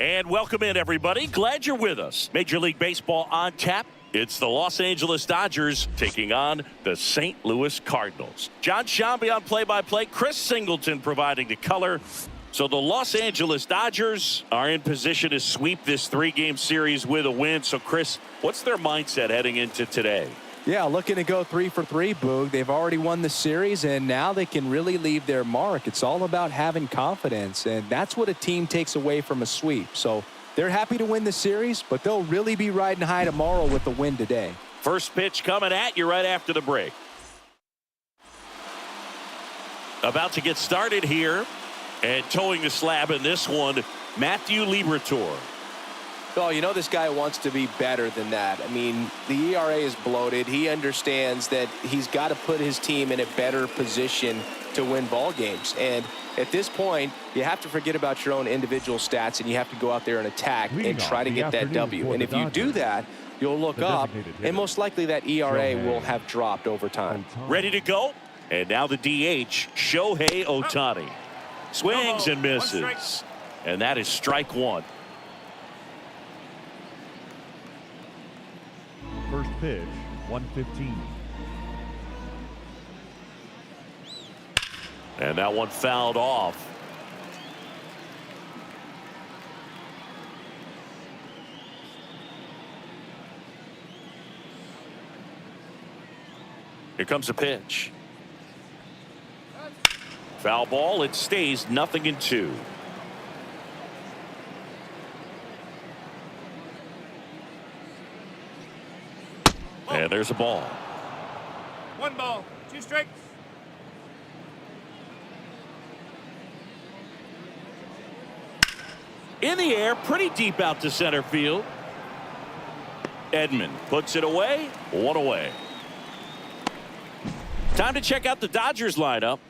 And welcome in, everybody. Glad you're with us. Major League Baseball on tap. It's the Los Angeles Dodgers taking on the St. Louis Cardinals. John Shambi on play-by-play. Chris Singleton providing the color. So the Los Angeles Dodgers are in position to sweep this three-game series with a win. So, Chris, what's their mindset heading into today? Yeah, looking to go 3 for 3, Boog. They've already won the series, and now they can really leave their mark. It's all about having confidence, and that's what a team takes away from a sweep. So they're happy to win the series, but they'll really be riding high tomorrow with the win today. First pitch coming at you right after the break. About to get started here, and towing the slab in this one, Matthew Liberatore. Oh, you know this guy wants to be better than that. I mean, the ERA is bloated. He understands that he's got to put his team in a better position to win ball games. And at this point, you have to forget about your own individual stats, and you have to go out there and attack and try to get that W. And if you do that, you'll look up, and most likely that ERA will have dropped over time. Ready to go? And now the DH, Shohei Ohtani. Swings and misses. And that is strike one. First pitch, 115. And that one fouled off. Here comes a pitch. Foul ball. It stays 0-2. And there's a ball. 1 ball, 2 strikes. In the air, pretty deep out to center field. Edman puts it away. 1 away. Time to check out the Dodgers lineup.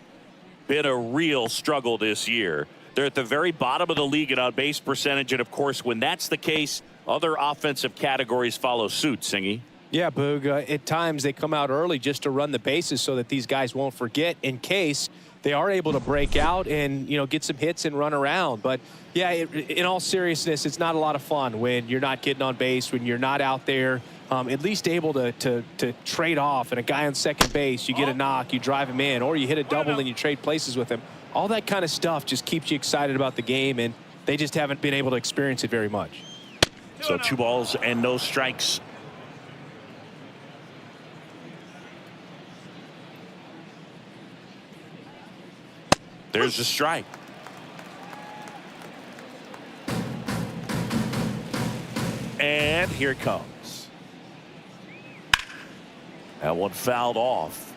Been a real struggle this year. They're at the very bottom of the league in on-base percentage, and of course, when that's the case, other offensive categories follow suit. Singy. Yeah, Boog, at times they come out early just to run the bases so that these guys won't forget in case they are able to break out and, you know, get some hits and run around. But, yeah, in all seriousness, it's not a lot of fun when you're not getting on base, when you're not out there at least able to trade off. And a guy on second base, you get a knock, you drive him in, or you hit a double and you trade places with him. All that kind of stuff just keeps you excited about the game, and they just haven't been able to experience it very much. So 2 balls and no strikes. There's a strike. And here it comes. That one fouled off.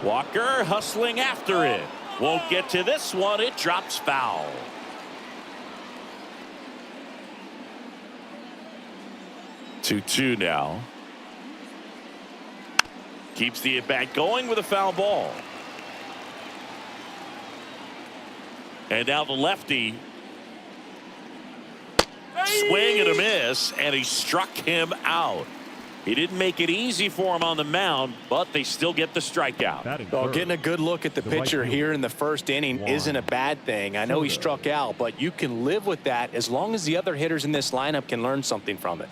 Walker hustling after it. Won't get to this one. It drops foul. Two now. Keeps the at-bat going with a foul ball. And now the lefty. Swing and a miss, and he struck him out. He didn't make it easy for him on the mound, but they still get the strikeout. Well, getting a good look at the pitcher here in the first inning isn't a bad thing. I know he struck out, but you can live with that as long as the other hitters in this lineup can learn something from it.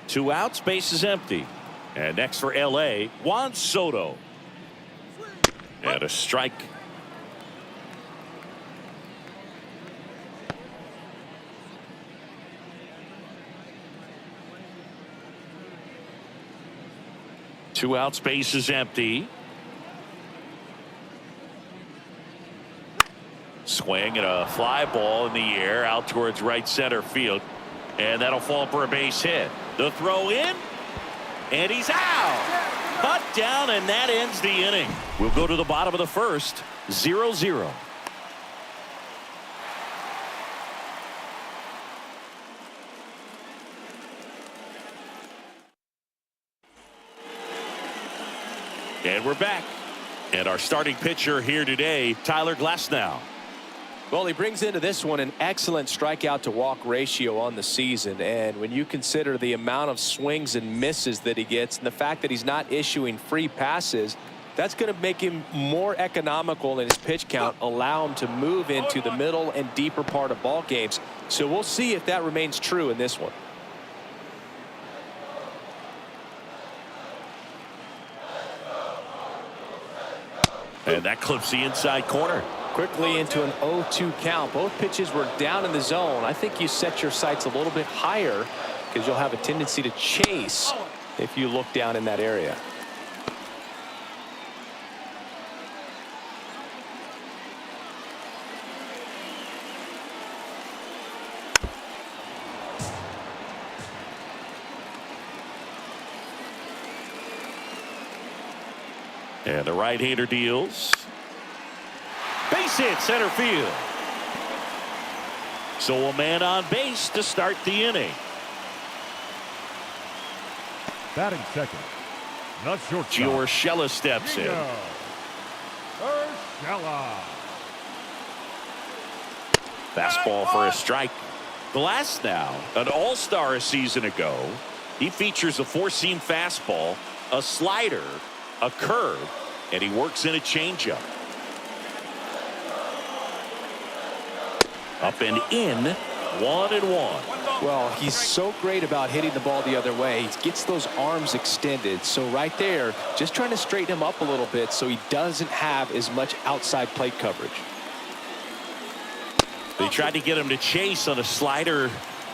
2 outs, base is empty. And next for LA, Juan Soto. And a strike. Two outs, base is empty. Swing and a fly ball in the air out towards right center field. And that'll fall for a base hit. The throw in. And he's out. Cut down, and that ends the inning. We'll go to the bottom of the first. 0-0. And we're back. And our starting pitcher here today, Tyler Glasnow. Well, he brings into this one an excellent strikeout to walk ratio on the season. And when you consider the amount of swings and misses that he gets and the fact that he's not issuing free passes, that's going to make him more economical in his pitch count, allow him to move into the middle and deeper part of ball games. So we'll see if that remains true in this one. And that clips the inside corner. Quickly into an 0-2 count. Both pitches were down in the zone. I think you set your sights a little bit higher because you'll have a tendency to chase if you look down in that area. And the right-hander deals. Base hit center field. So a man on base to start the inning. Batting second. Not shortstop. Urshela steps in. Urshela. Fastball for a strike. Glasnow, an all-star a season ago. He features a four-seam fastball, a slider, a curve, and he works in a changeup. Up and in, 1-1. Well, he's so great about hitting the ball the other way. He gets those arms extended. So right there, just trying to straighten him up a little bit so he doesn't have as much outside plate coverage. They tried to get him to chase on a slider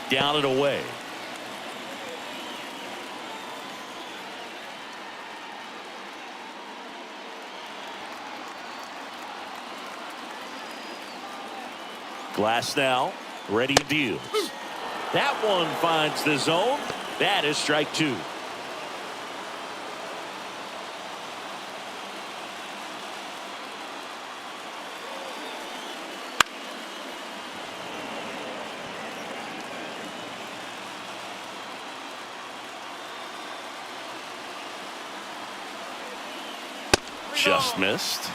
down and away. Glasnow ready to deal. That one finds the zone. That is strike two. Just missed.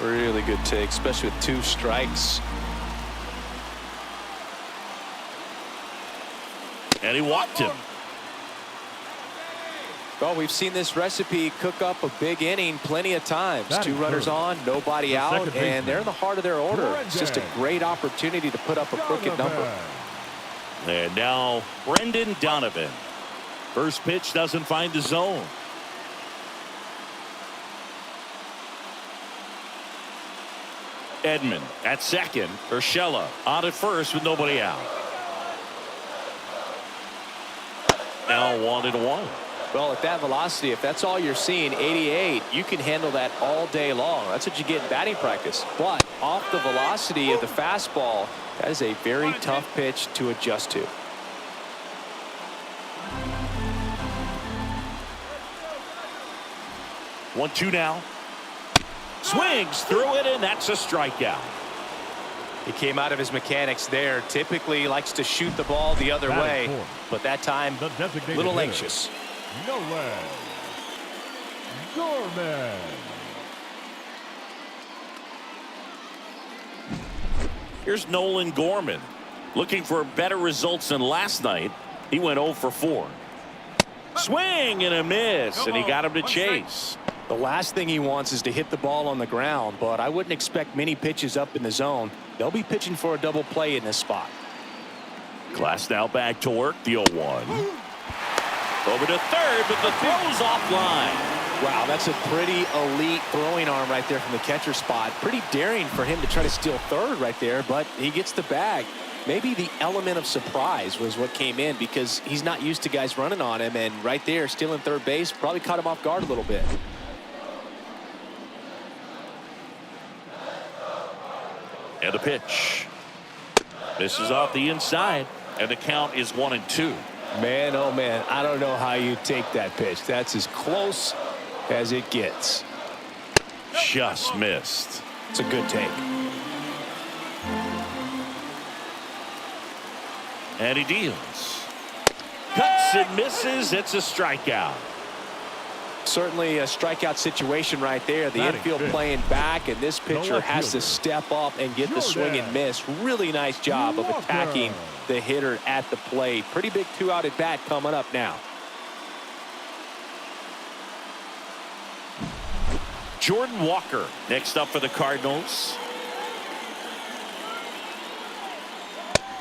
Really good take, especially with 2 strikes. And he walked him. Well, we've seen this recipe cook up a big inning plenty of times. That 2 runners on, nobody out, and they're in the heart of their order. It's just a great opportunity to put up a crooked number. And now Brendan Donovan. First pitch doesn't find the zone. Edman at second. Urshela on at first with nobody out. Now 1-1. Well, at that velocity, if that's all you're seeing, 88, you can handle that all day long. That's what you get in batting practice. But off the velocity of the fastball, that is a very tough pitch to adjust to. One-two now. Swings through it, and that's a strikeout. He came out of his mechanics there. Typically he likes to shoot the ball the other way, but that time a little anxious. Nolan Gorman. Here's Nolan Gorman looking for better results than last night. He went 0 for 4. Swing and a miss, and he got him to chase. The last thing he wants is to hit the ball on the ground, but I wouldn't expect many pitches up in the zone. They'll be pitching for a double play in this spot. Glasnow back to work, the 0-1. Over to third, but the throw's offline. Wow, that's a pretty elite throwing arm right there from the catcher spot. Pretty daring for him to try to steal third right there, but he gets the bag. Maybe the element of surprise was what came in because he's not used to guys running on him, and right there stealing third base probably caught him off guard a little bit. And the pitch. Misses off the inside, and the count is 1-2. Man, oh man, I don't know how you take that pitch. That's as close as it gets. Just missed. It's a good take. And he deals. Cuts and misses. It's a strikeout. Certainly a strikeout situation right there. The infield playing back, and this pitcher has to step up and get the swing and miss. Really nice job of attacking the hitter at the plate. Pretty big 2-out at bat coming up now. Jordan Walker next up for the Cardinals.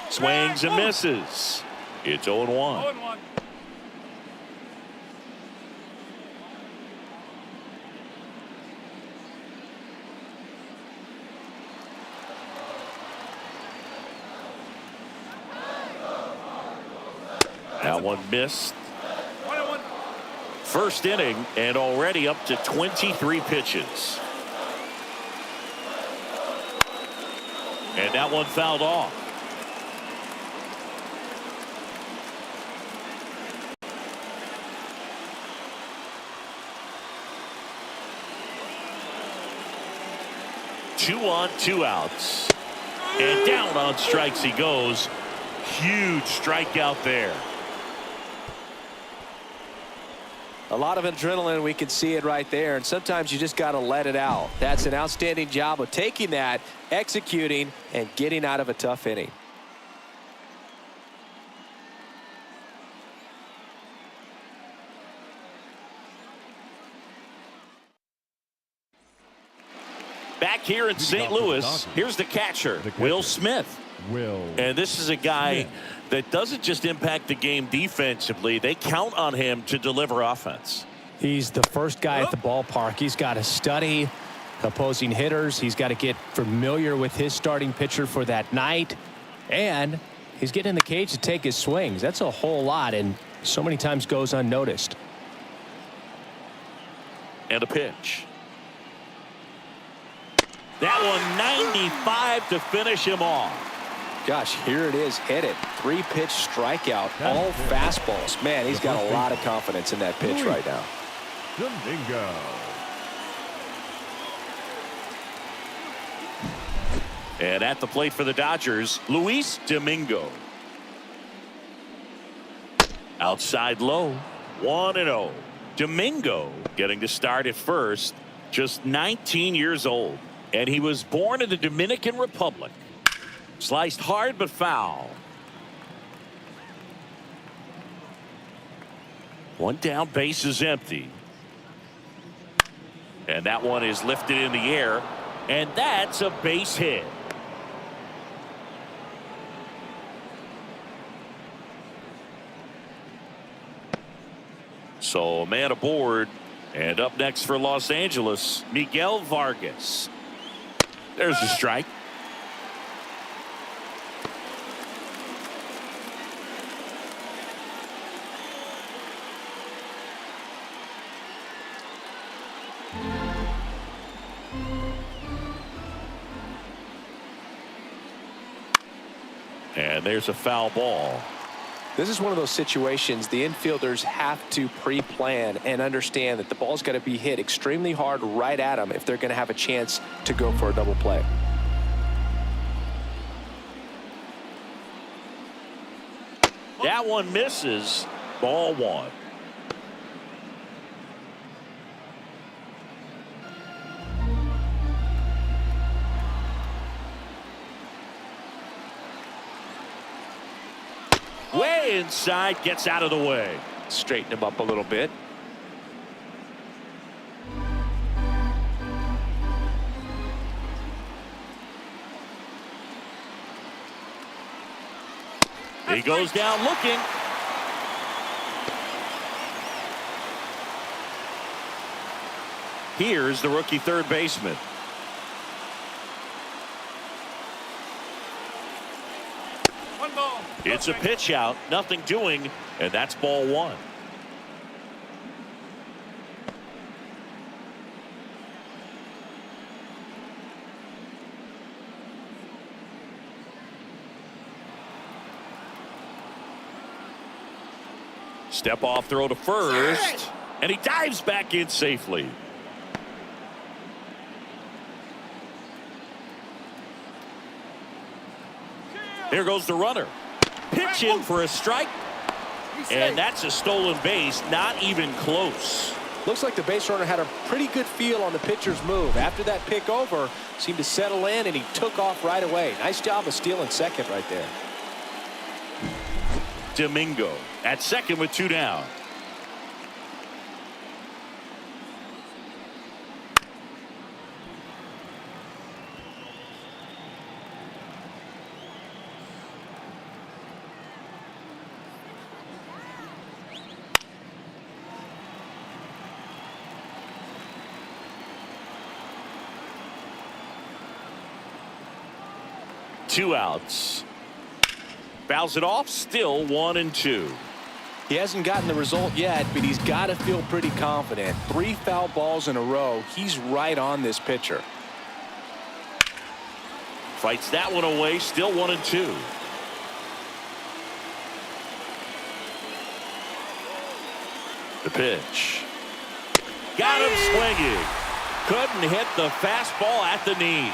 Swings and misses. It's 0-1. 0-1. That one missed. 1-1. First inning and already up to 23 pitches. And that one fouled off. Two on, 2 outs. And down on strikes he goes. Huge strikeout there. A lot of adrenaline, we can see it right there, and sometimes you just got to let it out. That's an outstanding job of taking that, executing, and getting out of a tough inning. Back here in St. Louis, here's the catcher, Will Smith. And this is a guy that doesn't just impact the game defensively. They count on him to deliver offense. He's the first guy at the ballpark. He's got to study opposing hitters. He's got to get familiar with his starting pitcher for that night. And he's getting in the cage to take his swings. That's a whole lot, and so many times goes unnoticed. And a pitch. That one 95 to finish him off. Gosh, here it is, hit it. 3-pitch strikeout, all fastballs. Man, he's got a lot of confidence in that pitch right now. Domingo. And at the plate for the Dodgers, Luis Domingo. Outside low, 1-0. Domingo getting to start at first, just 19 years old. And he was born in the Dominican Republic. Sliced hard but foul. One down, base is empty. And that one is lifted in the air. And that's a base hit. So a man aboard. And up next for Los Angeles, Miguel Vargas. There's a strike. And there's a foul ball. This is one of those situations the infielders have to pre-plan and understand that the ball's got to be hit extremely hard right at them if they're going to have a chance to go for a double play. That one misses. Ball 1. Way inside, gets out of the way. Straighten him up a little bit. He goes down looking. Here's the rookie third baseman. It's a pitch out, nothing doing, and that's ball 1. Step off throw to first, and he dives back in safely. Here goes the runner. Pitch in for a strike. And that's a stolen base, not even close. Looks like the base runner had a pretty good feel on the pitcher's move. After that pick over, seemed to settle in, and he took off right away. Nice job of stealing second right there. Domingo at second with 2 down. Two outs. Fouls it off. Still 1-2. He hasn't gotten the result yet, but he's got to feel pretty confident. 3 foul balls in a row. He's right on this pitcher. Fights that one away. Still 1-2. The pitch. Got him swinging. Couldn't hit the fastball at the knees.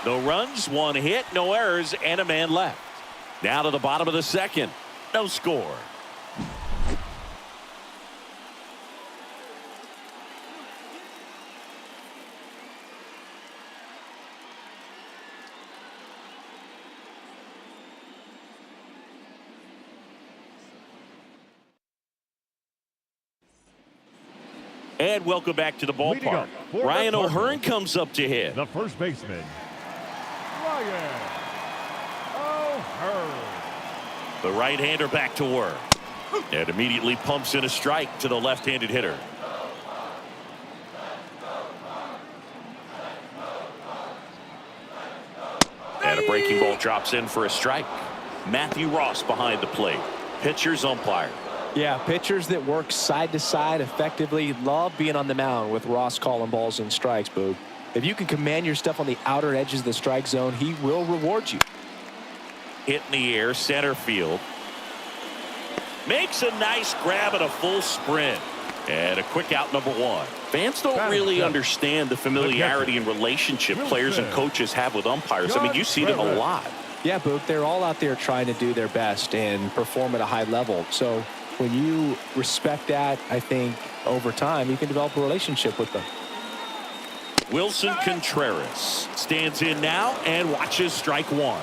No runs, 1 hit, no errors, and a man left. Now to the bottom of the second. No score. And welcome back to the ballpark. Ryan O'Hearn comes up to hit. The first baseman, Ryan O'Hearn. The right-hander back to work. And immediately pumps in a strike to the left-handed hitter. And a breaking ball drops in for a strike. Matthew Ross behind the plate. Pitcher's umpire. Yeah, pitchers that work side to side effectively love being on the mound with Ross calling balls and strikes, Boog. If you can command your stuff on the outer edges of the strike zone, he will reward you. Hit in the air, center field. Makes a nice grab and a full sprint. And a quick out, number 1. Fans don't really understand the familiarity and relationship players and coaches have with umpires. I mean, you see them a lot. Yeah, Boog, they're all out there trying to do their best and perform at a high level. So when you respect that, I think over time you can develop a relationship with them. Wilson Contreras stands in now and watches strike 1.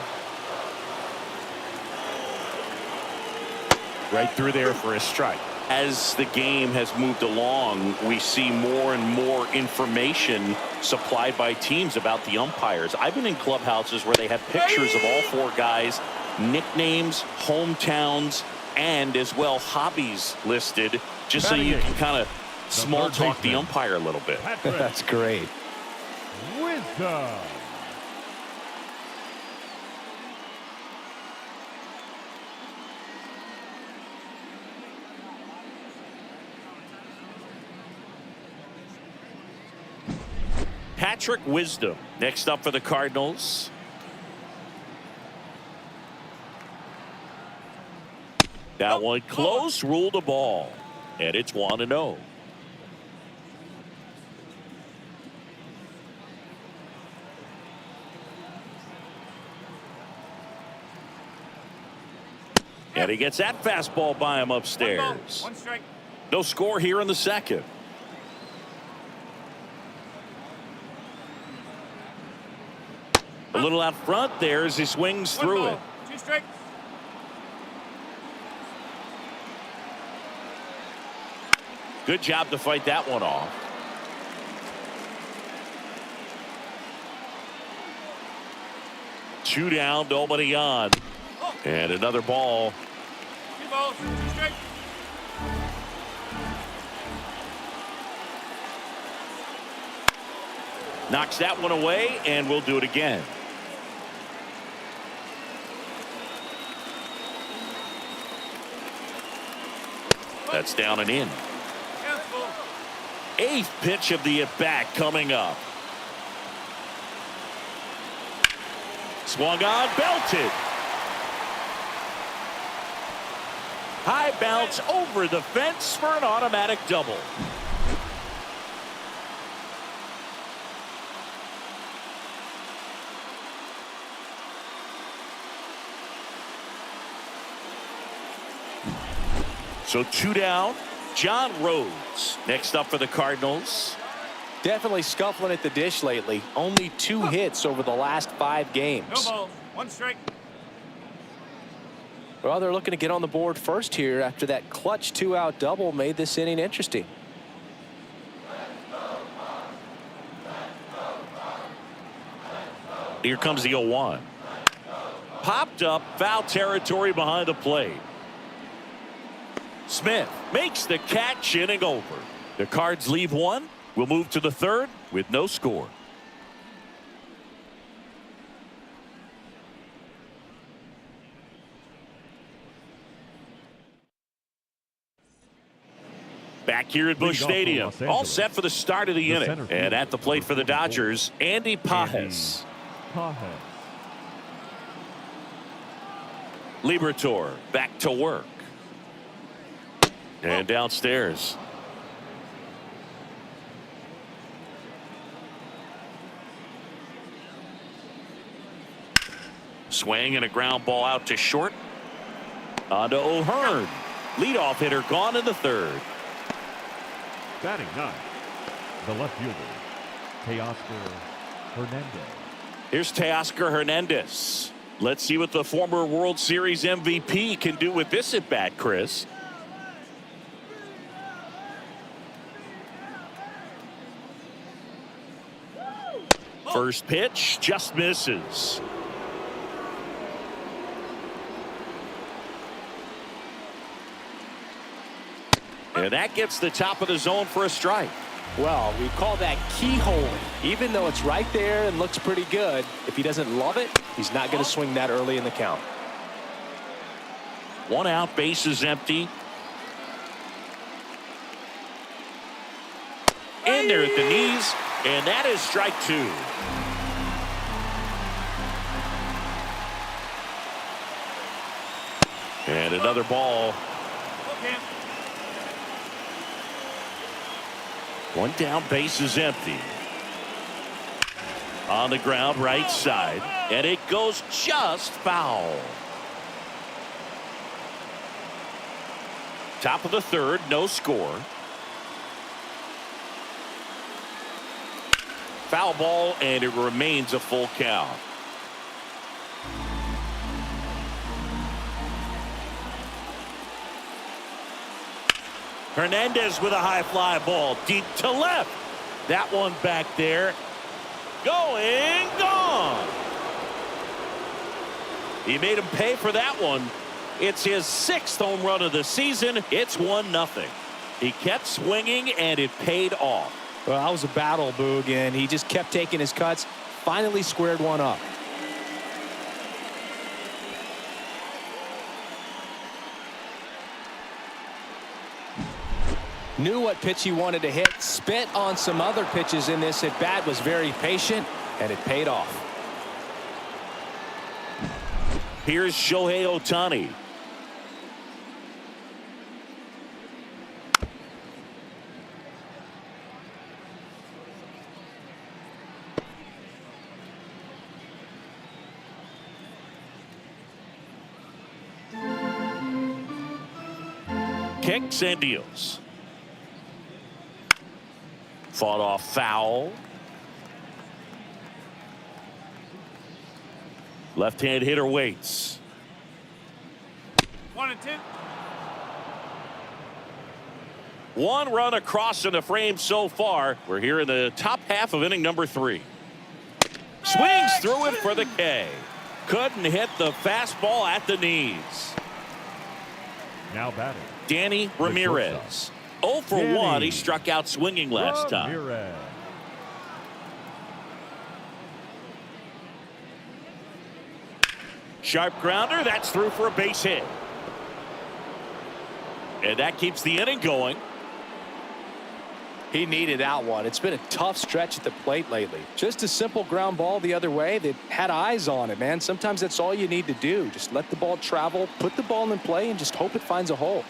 Right through there for a strike. As the game has moved along, we see more and more information supplied by teams about the umpires. I've been in clubhouses where they have pictures of all 4 guys, nicknames, hometowns, and as well hobbies listed, just so you can kind of small talk the umpire a little bit. That's great. Wisdom. Patrick Wisdom next up for the Cardinals. That one close, ruled a ball, and it's 1-0. And he gets that fastball by him upstairs. 1 strike. No score here in the second. A little out front there as he swings through it. 2 strikes. Good job to fight that one off. Two down, nobody on. And another ball. 2 balls, 2 strikes. Knocks that one away, and we'll do it again. That's down and in. 8th pitch of the at-bat coming up. Swung on, belted. High bounce over the fence for an automatic double. So 2 down, John Rhodes next up for the Cardinals. Definitely scuffling at the dish lately. Only 2 hits over the last 5 games. No balls. 1 strike. Well, they're looking to get on the board first here after that clutch 2-out double made this inning interesting. Here comes the 0-1. Popped up, foul territory behind the plate. Smith makes the catch, inning over. The Cards leave 1. We'll move to the 3rd with no score. Back here at Busch Stadium, all set for the start of the inning. And at the plate for the Dodgers, Andy Pages. Liberatore back to work. And downstairs. Swing and a ground ball out to short. On to O'Hearn. Leadoff hitter gone in the 3rd. Batting 9, the left fielder, Teoscar Hernandez. Here's Teoscar Hernandez. Let's see what the former World Series MVP can do with this at bat, Chris. First pitch just misses. And that gets the top of the zone for a strike. Well, we call that keyhole. Even though it's right there and looks pretty good, if he doesn't love it, he's not going to swing that early in the count. 1 out, base is empty. In there at the knees, and that is strike 2. And another ball. Okay. 1 down, base is empty. On the ground, right side, and it goes just foul. Top of the 3rd, no score. Foul ball, and it remains a full count. Hernandez with a high fly ball deep to left. That one back there. Going, gone. He made him pay for that one. It's his 6th home run of the season. It's 1-0. He kept swinging, and it paid off. Well, that was a battle, Boog, and he just kept taking his cuts. Finally squared one up. Knew what pitch he wanted to hit. Spit on some other pitches in this at bat. Was very patient, and it paid off. Here's Shohei Ohtani. Kicks and deals. Fought off foul. Left-hand hitter waits. 1-2. 1 run across in the frame so far. We're here in the top half of inning number 3. Swings through it for the K. Couldn't hit the fastball at the knees. Now batting, Danny Ramirez. 0 for 1. He struck out swinging last time. Ramirez. Sharp grounder. That's through for a base hit. And that keeps the inning going. He needed that one. It's been a tough stretch at the plate lately. Just a simple ground ball the other way that had eyes on it, man. Sometimes that's all you need to do. Just let the ball travel, put the ball in play, and just hope it finds a hole.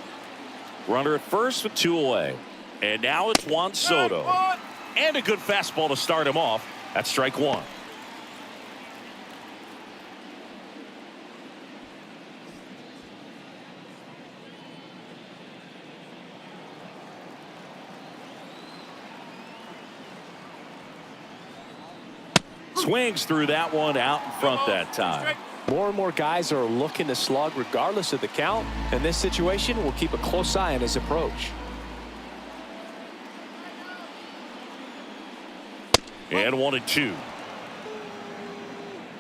Runner at first with 2 away. And now it's Juan Soto. And a good fastball to start him off. That's strike 1. Swings through that one out in front that time. More and more guys are looking to slug regardless of the count. In this situation, we'll keep a close eye on his approach. And 1-2.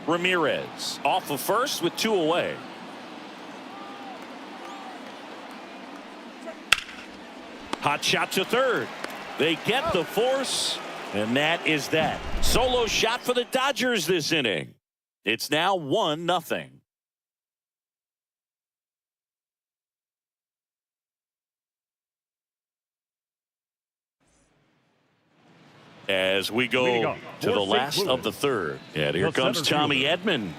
Ramirez off of first with 2 away. Hot shot to third. They get the force, and that is that. Solo shot for the Dodgers this inning. It's now 1-0. As we go to the last of the third. And here comes Tommy Edman.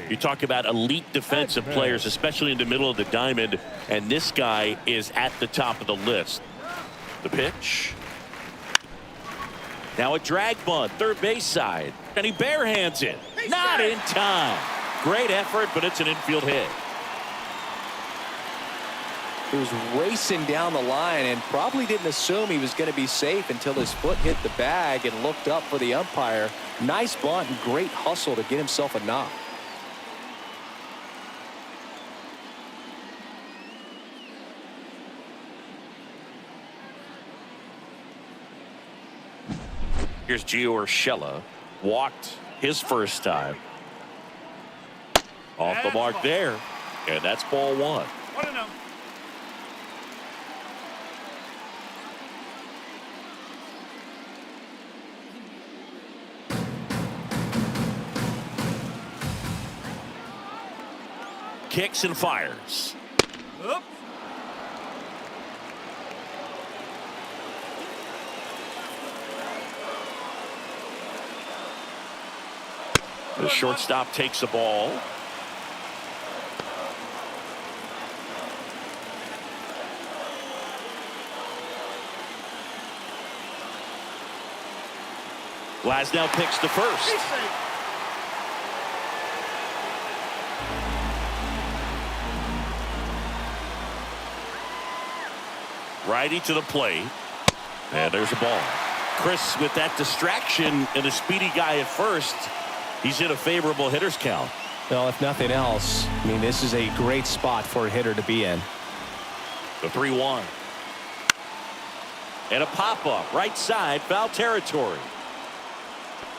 You talk about elite defensive players, especially in the middle of the diamond, and this guy is at the top of the list. The pitch. Now a drag bunt, third base side, and he barehands it. Not in time. Great effort, but it's an infield hit. He was racing down the line and probably didn't assume he was going to be safe until his foot hit the bag and looked up for the umpire. Nice bunt and great hustle to get himself a knock. Here's Gio Urshela. Walked his first time. Off the mark there. And that's ball 1. 1-0. Kicks and fires. Oops. The shortstop takes the ball. Glasnow picks the first. Righty to the plate. And there's a ball. Chris with that distraction and a speedy guy at first. He's in a favorable hitter's count. Well, if nothing else, I mean, this is a great spot for a hitter to be in. The 3-1. And a pop-up right side, foul territory.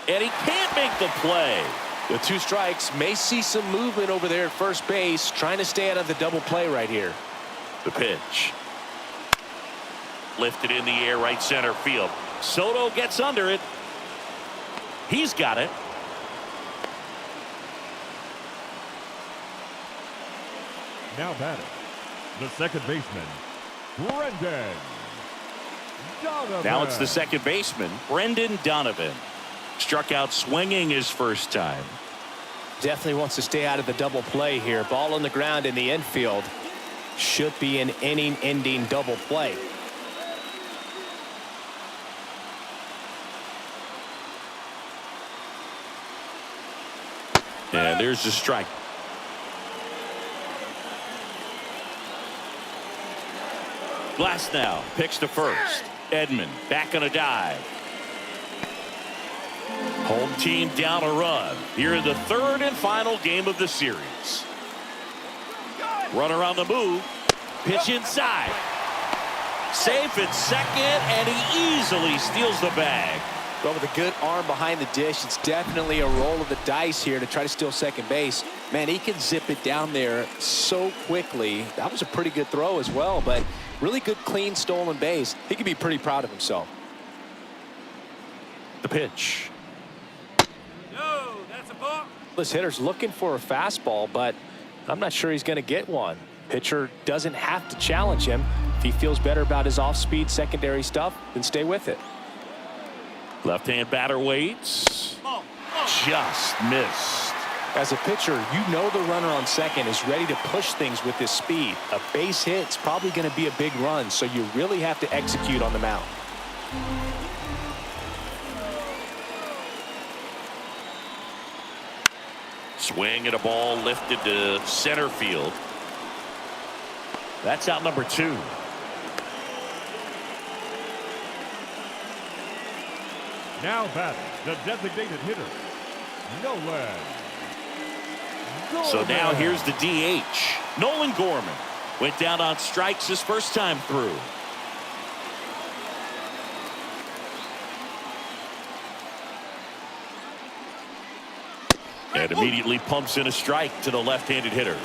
And he can't make the play. With 2 strikes, may see some movement over there at first base, trying to stay out of the double play right here. The pitch. Lifted in the air, right center field. Soto gets under it. He's got it. Now batting, the second baseman, Brendan Donovan. Now it's the second baseman, Brendan Donovan. Struck out swinging his first time. Definitely wants to stay out of the double play here. Ball on the ground in the infield. Should be an inning-ending double play. And there's the strike. Glasnow picks to first. Edman back on a dive. Home team down a run here in the third and final game of the series. Runner on the move. Pitch inside. Safe at second, and he easily steals the bag. Well, with a good arm behind the dish, it's definitely a roll of the dice here to try to steal second base. Man, he can zip it down there so quickly. That was a pretty good throw as well, but really good, clean, stolen base. He can be pretty proud of himself. The pitch. No, that's a ball. This hitter's looking for a fastball, but I'm not sure he's going to get one. Pitcher doesn't have to challenge him. If he feels better about his off-speed secondary stuff, then stay with it. Left-hand batter waits. Just missed. As a pitcher, you know the runner on second is ready to push things with his speed. A base hit's probably going to be a big run, so you really have to execute on the mound. Swing and a ball lifted to center field. That's out number 2. Now batting, the designated hitter, Nolan. So now here's the DH. Nolan Gorman went down on strikes his first time through. And immediately pumps in a strike to the left-handed hitter.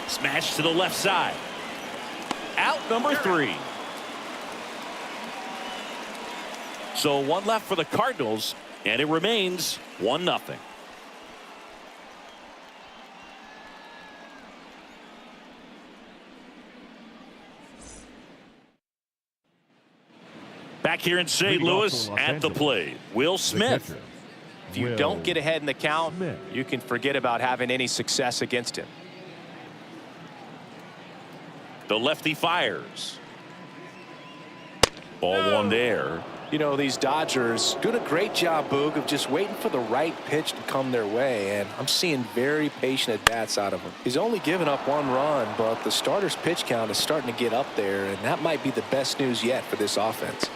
Smash to the left side. Out number 3. So one left for the Cardinals, and it remains 1-0. Back here in St. Louis at the plate, Will Smith. If you don't get ahead in the count, you can forget about having any success against him. The lefty fires. Ball one there. You know, these Dodgers doing a great job, Boog, of just waiting for the right pitch to come their way, and I'm seeing very patient at-bats out of him. He's only given up 1 run, but the starter's pitch count is starting to get up there, and that might be the best news yet for this offense.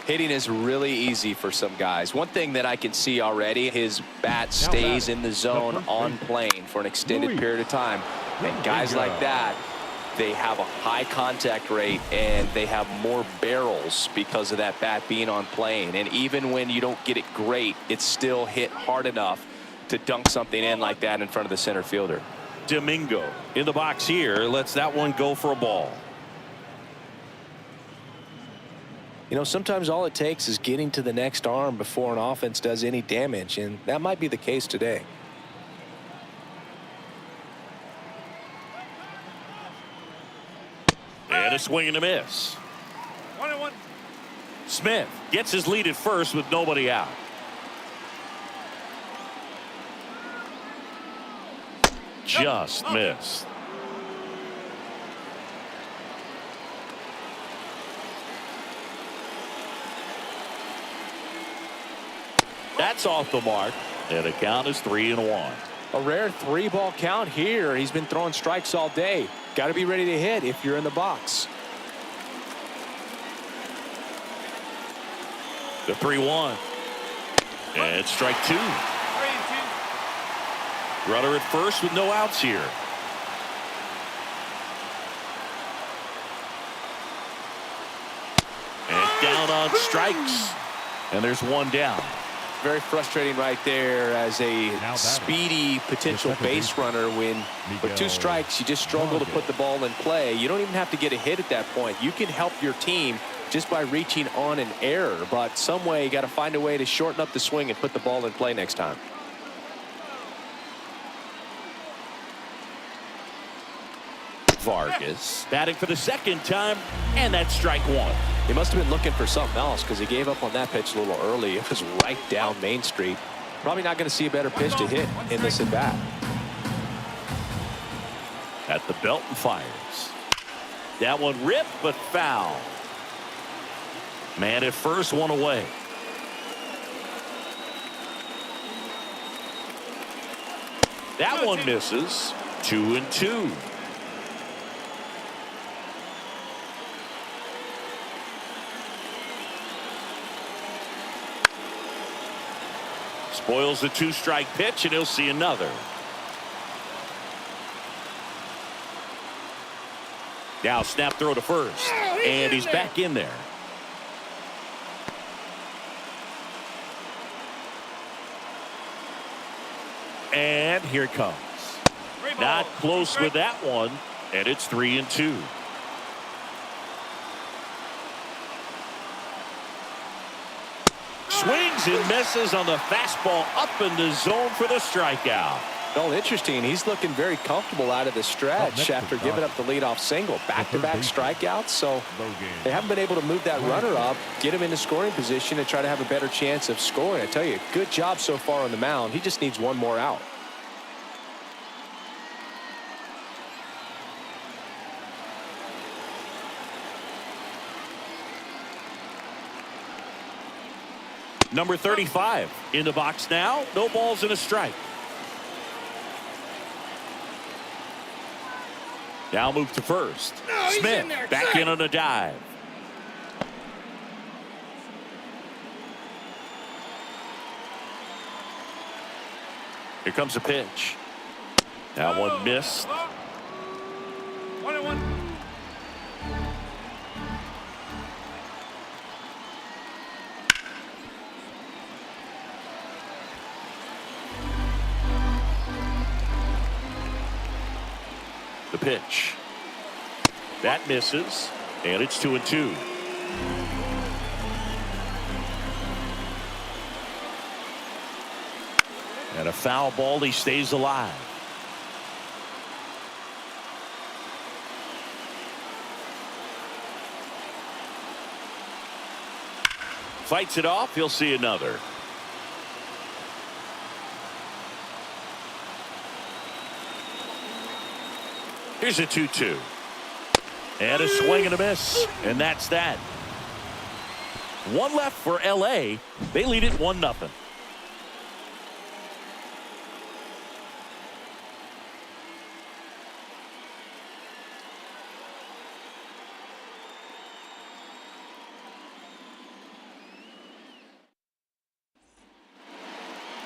Hitting is really easy for some guys. One thing that I can see already, his bat stays in the zone on plane for an extended period of time. And guys like that, they have a high contact rate and they have more barrels because of that bat being on plane. And even when you don't get it great, it's still hit hard enough to dunk something in like that in front of the center fielder. Domingo in the box here lets that one go for a ball. You know, sometimes all it takes is getting to the next arm before an offense does any damage, and that might be the case today. And a swing and a miss. 1-1. Smith gets his lead at first with nobody out. Just missed. That's off the mark, and the count is 3-1. A rare 3-ball count here. He's been throwing strikes all day. Got to be ready to hit if you're in the box. The 3-1. And strike 2. 3-2. Runner at first with no outs here. And down on strikes. And there's one down. Very frustrating right there as a speedy potential base runner when with 2 strikes you just struggle to put the ball in play. You don't even have to get a hit at that point. You can help your team just by reaching on an error, but some way you got to find a way to shorten up the swing and put the ball in play next time. Vargas batting for the second time, and that's strike 1. He must have been looking for something else because he gave up on that pitch a little early. It was right down Main Street. Probably not going to see a better pitch to hit in this at bat. At the belt and fires. That one ripped but foul. Man at first, one away. That one misses. 2-2. Spoils the 2-strike pitch, and he'll see another. Now snap throw to first, and he's back in there. And here it comes. Not close with that one, and it's 3-2. Swings and misses on the fastball up in the zone for the strikeout. Well, interesting. He's looking very comfortable out of the stretch after giving up the leadoff single. Back-to-back strikeouts, so they haven't been able to move that runner up, get him into scoring position, and try to have a better chance of scoring. I tell you, good job so far on the mound. He just needs one more out. Number 35 in the box now. No balls and a strike. Now move to first. Smith back in on a dive. Here comes a pitch. That one missed. 1-1. The pitch. That misses, and it's 2-2. And a foul ball, he stays alive. Fights it off, he'll see another. Here's a 2-2. And a swing and a miss. And that's that. One left for LA. They lead it 1-0.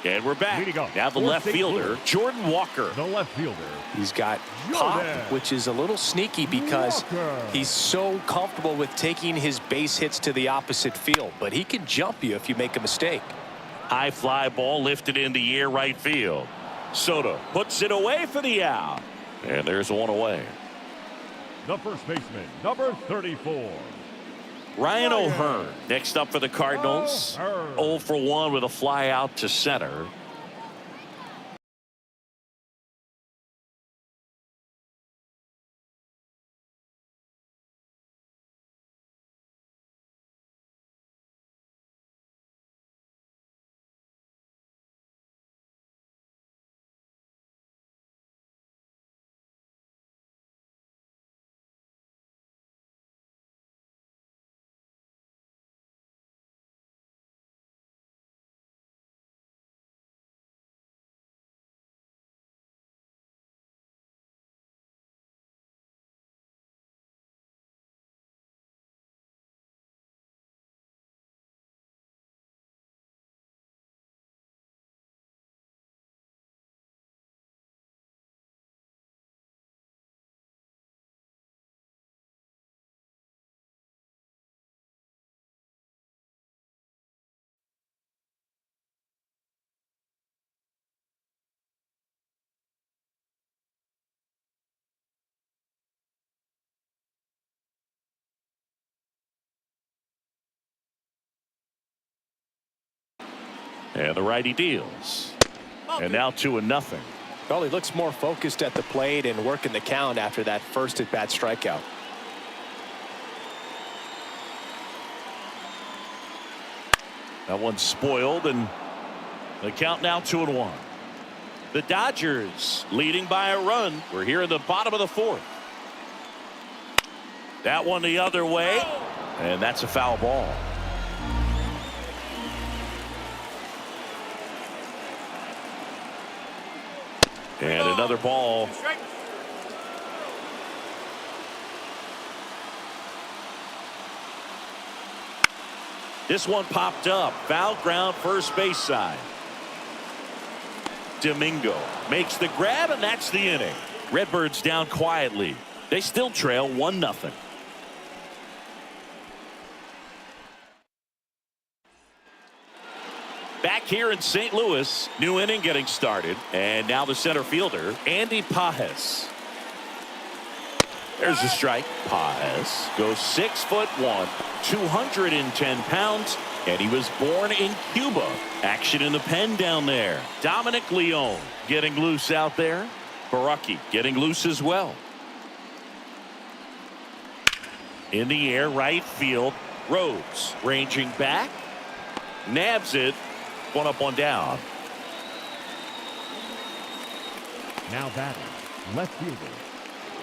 And we're back. Now the left fielder, Jordan Walker. The left fielder. He's got pop, which is a little sneaky because he's so comfortable with taking his base hits to the opposite field. But he can jump you if you make a mistake. High fly ball lifted in the air right field. Soto puts it away for the out. And there's one away. The first baseman, number 34. Ryan O'Hearn next up for the Cardinals. 0 for 1 with a fly out to center. And the righty deals. And now 2-0. Well, he looks more focused at the plate and working the count after that first at-bat strikeout. That one's spoiled, and the count now 2-1. The Dodgers leading by a run. We're here in the bottom of the fourth. That one the other way, and that's a foul ball. And another ball. This one popped up. Foul ground, first base side. Domingo makes the grab, and that's the inning. Redbirds down quietly. They still trail 1-0. Back here in St. Louis, new inning getting started, and now the center fielder, Andy Pages. There's a strike. Pages goes 6'1", 210 pounds, and he was born in Cuba. Action in the pen down there. Dominic Leone getting loose out there. Baraki getting loose as well. In the air, right field. Rhodes ranging back. Nabs it. One up, one down. Now batting, left fielder,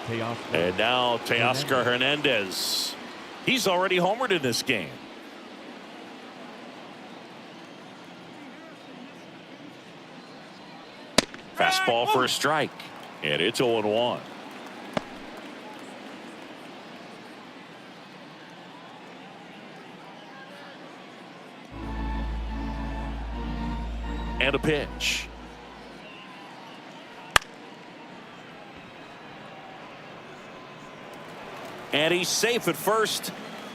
Teoscar. And now Teoscar Hernandez. He's already homered in this game. Fastball for a strike. And it's 0-1. And a pitch. And he's safe at first.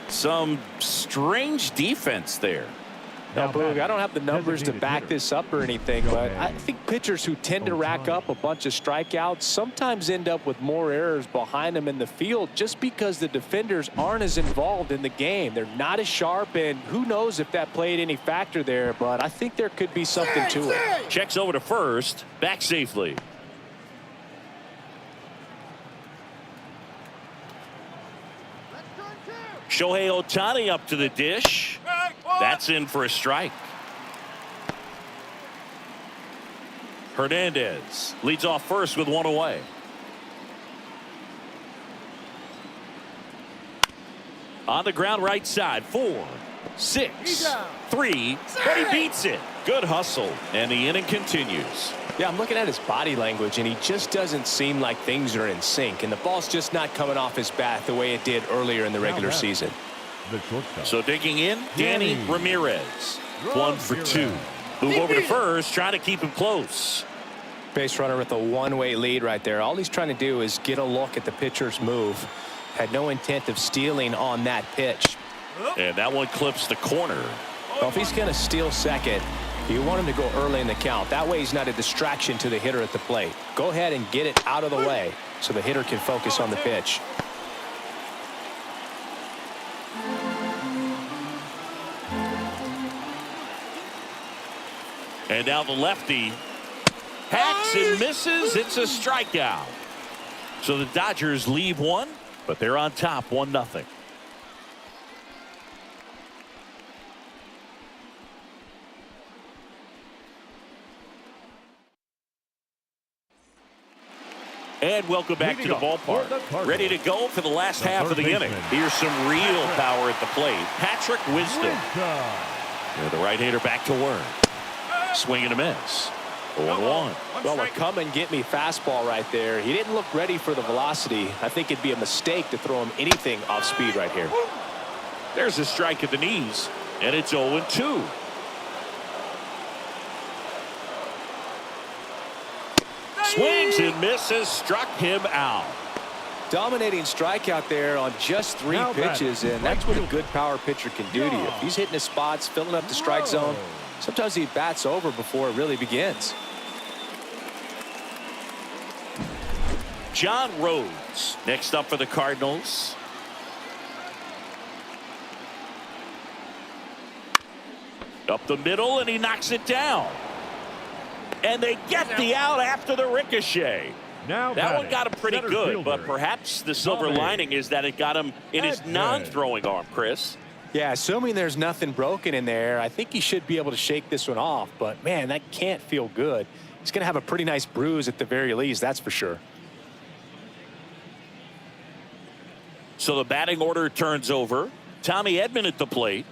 Some strange defense there. Now, Boog, I don't have the numbers to back this up or anything, but I think pitchers who tend to rack up a bunch of strikeouts sometimes end up with more errors behind them in the field just because the defenders aren't as involved in the game. They're not as sharp, and who knows if that played any factor there, but I think there could be something to it. Checks over to first, back safely. Shohei Ohtani up to the dish. That's in for a strike. Hernandez leads off first with one away. On the ground right side, 4, 6, 3, but he beats it. Good hustle, and the inning continues. Yeah, I'm looking at his body language, and he just doesn't seem like things are in sync, and the ball's just not coming off his bat the way it did earlier in the regular season. So digging in, Danny Ramirez. 1 for 2. Move over to first, trying to keep him close. Base runner with a one-way lead right there. All he's trying to do is get a look at the pitcher's move. Had no intent of stealing on that pitch. And that one clips the corner. Well, if he's going to steal second, you want him to go early in the count. That way he's not a distraction to the hitter at the plate. Go ahead and get it out of the way so the hitter can focus on the pitch. And now the lefty hacks and misses. It's a strikeout. So the Dodgers leave one, but they're on top 1-0. And welcome back to the ballpark. Ready to go for the last half of the inning. Here's some real power at the plate. Patrick Wisdom. And the right-hander back to work. Swing and a miss. 0-1. Well, a come-and-get-me fastball right there. He didn't look ready for the velocity. I think it'd be a mistake to throw him anything off speed right here. There's a strike at the knees, and it's 0-2. Swings and misses, struck him out. Dominating strikeout there on just 3 pitches, and that's what a good power pitcher can do to you. If he's hitting his spots, filling up the strike zone, sometimes he bats over before it really begins. John Rhodes next up for the Cardinals. Up the middle, and he knocks it down. And they get the out after the ricochet. Now that one got him pretty good, fielder. but perhaps the silver lining is that it got him in his non-throwing arm, Chris. Yeah, assuming there's nothing broken in there, I think he should be able to shake this one off. But, man, that can't feel good. He's going to have a pretty nice bruise at the very least, that's for sure. So the batting order turns over. Tommy Edman at the plate.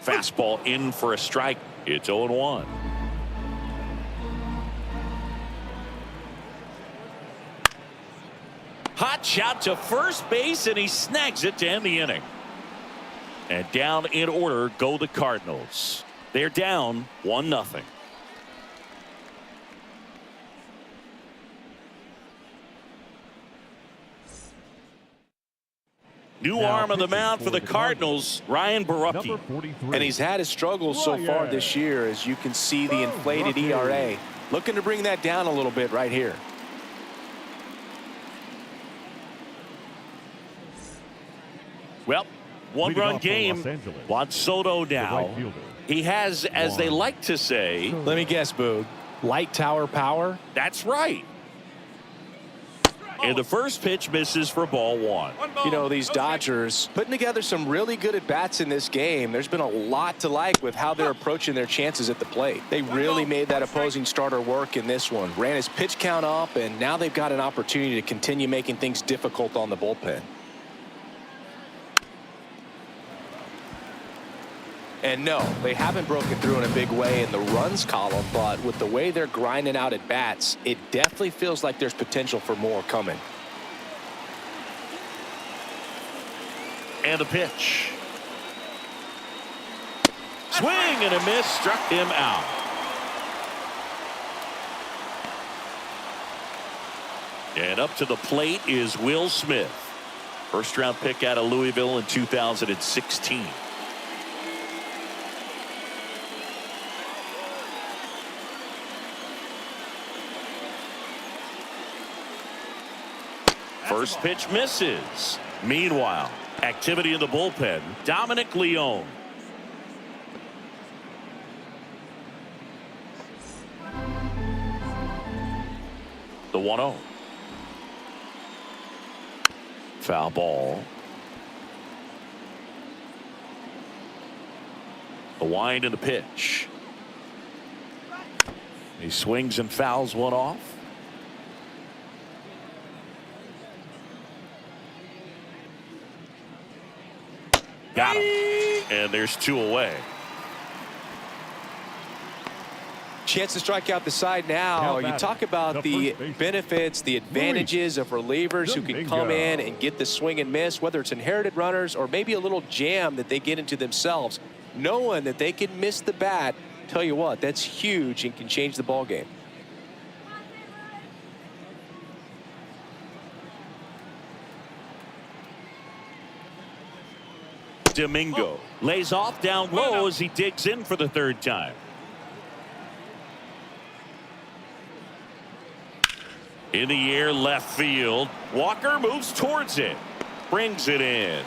Fastball in for a strike. It's 0-1. Hot shot to first base, and he snags it to end the inning. And down in order go the Cardinals. They're down 1-0. New arm on the mound for the Cardinals, Ryan Borucki. And he's had his struggles so far this year, as you can see the inflated ERA. Looking to bring that down a little bit right here. Well, one-run game. Juan Soto now. He has, as they like to say. Let me guess, Boog. Light tower power? That's right. And the first pitch misses for ball 1. You know, these Dodgers putting together some really good at-bats in this game. There's been a lot to like with how they're approaching their chances at the plate. They really made that opposing starter work in this one. Ran his pitch count up, and now they've got an opportunity to continue making things difficult on the bullpen. And no, they haven't broken through in a big way in the runs column, but with the way they're grinding out at bats, it definitely feels like there's potential for more coming. And a pitch. Swing and a miss, struck him out. And up to the plate is Will Smith. First round pick out of Louisville in 2016. First pitch misses. Meanwhile, activity in the bullpen. Dominic Leone. The 1-0. Foul ball. The wind and the pitch. He swings and fouls one off. Got him. And there's 2 away. Chance to strike out the side now. You talk about the benefits, the advantages of relievers who can come in and get the swing and miss, whether it's inherited runners or maybe a little jam that they get into themselves. Knowing that they can miss the bat, tell you what, that's huge and can change the ball game. Domingo lays off down low as he digs in for the 3rd time. In the air, left field. Walker moves towards it. Brings it in.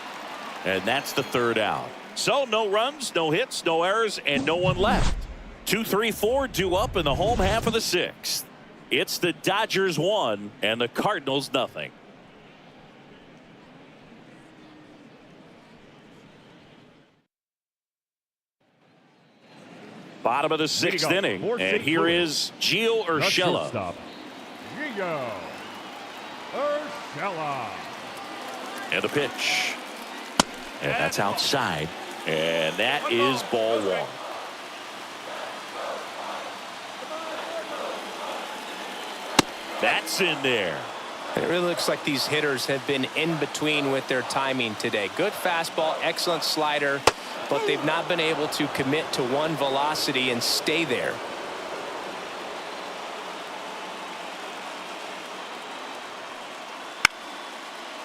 And that's the 3rd out. So no runs, no hits, no errors, and no one left. 2-3-4 due up in the home half of the 6th. It's the Dodgers 1 and the Cardinals nothing. Bottom of the 6th inning. And here is Gio Urshela. Gio Urshela. And a pitch. And that's outside. And that is ball 1. That's in there. It really looks like these hitters have been in between with their timing today. Good fastball, excellent slider, but they've not been able to commit to one velocity and stay there.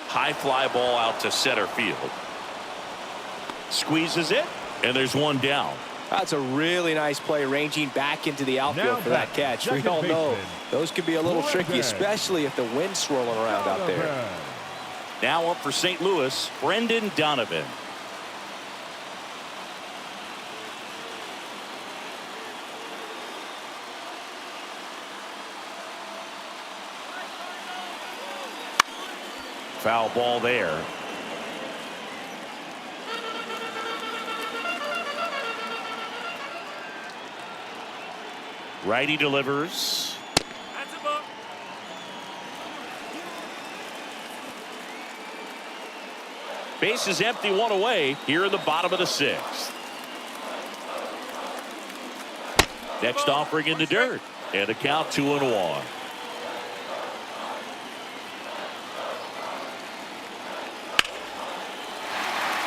High fly ball out to center field. Squeezes it, and there's 1 down. That's a really nice play, ranging back into the outfield for that catch. We all know those can be a little tricky, especially if the wind's swirling around out there. Now up for St. Louis, Brendan Donovan. Foul ball there. Righty delivers. That's a ball. Base is empty, 1 away here in the bottom of the 6th. Next offering in the dirt. And a count 2-1.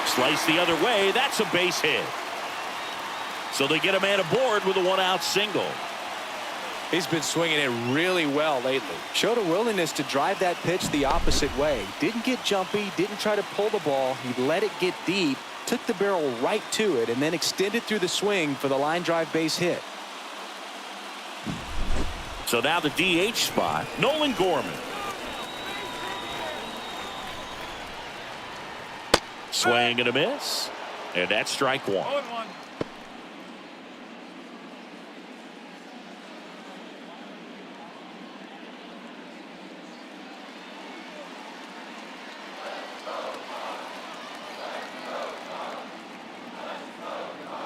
Slice the other way. That's a base hit. So they get a man aboard with a 1-out single. He's been swinging it really well lately. Showed a willingness to drive that pitch the opposite way. Didn't get jumpy, didn't try to pull the ball. He let it get deep, took the barrel right to it, and then extended through the swing for the line drive base hit. So now the DH spot, Nolan Gorman. Swing and a miss. And that's strike 1. 0-1.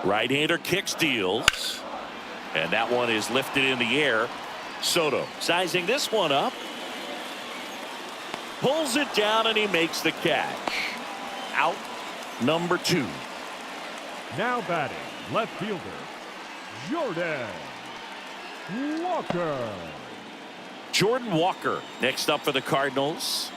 Right-hander kicks, deals. And that one is lifted in the air. Soto sizing this one up. Pulls it down and he makes the catch. Out number 2. Now batting, left fielder, Jordan Walker. Jordan Walker next up for the Cardinals.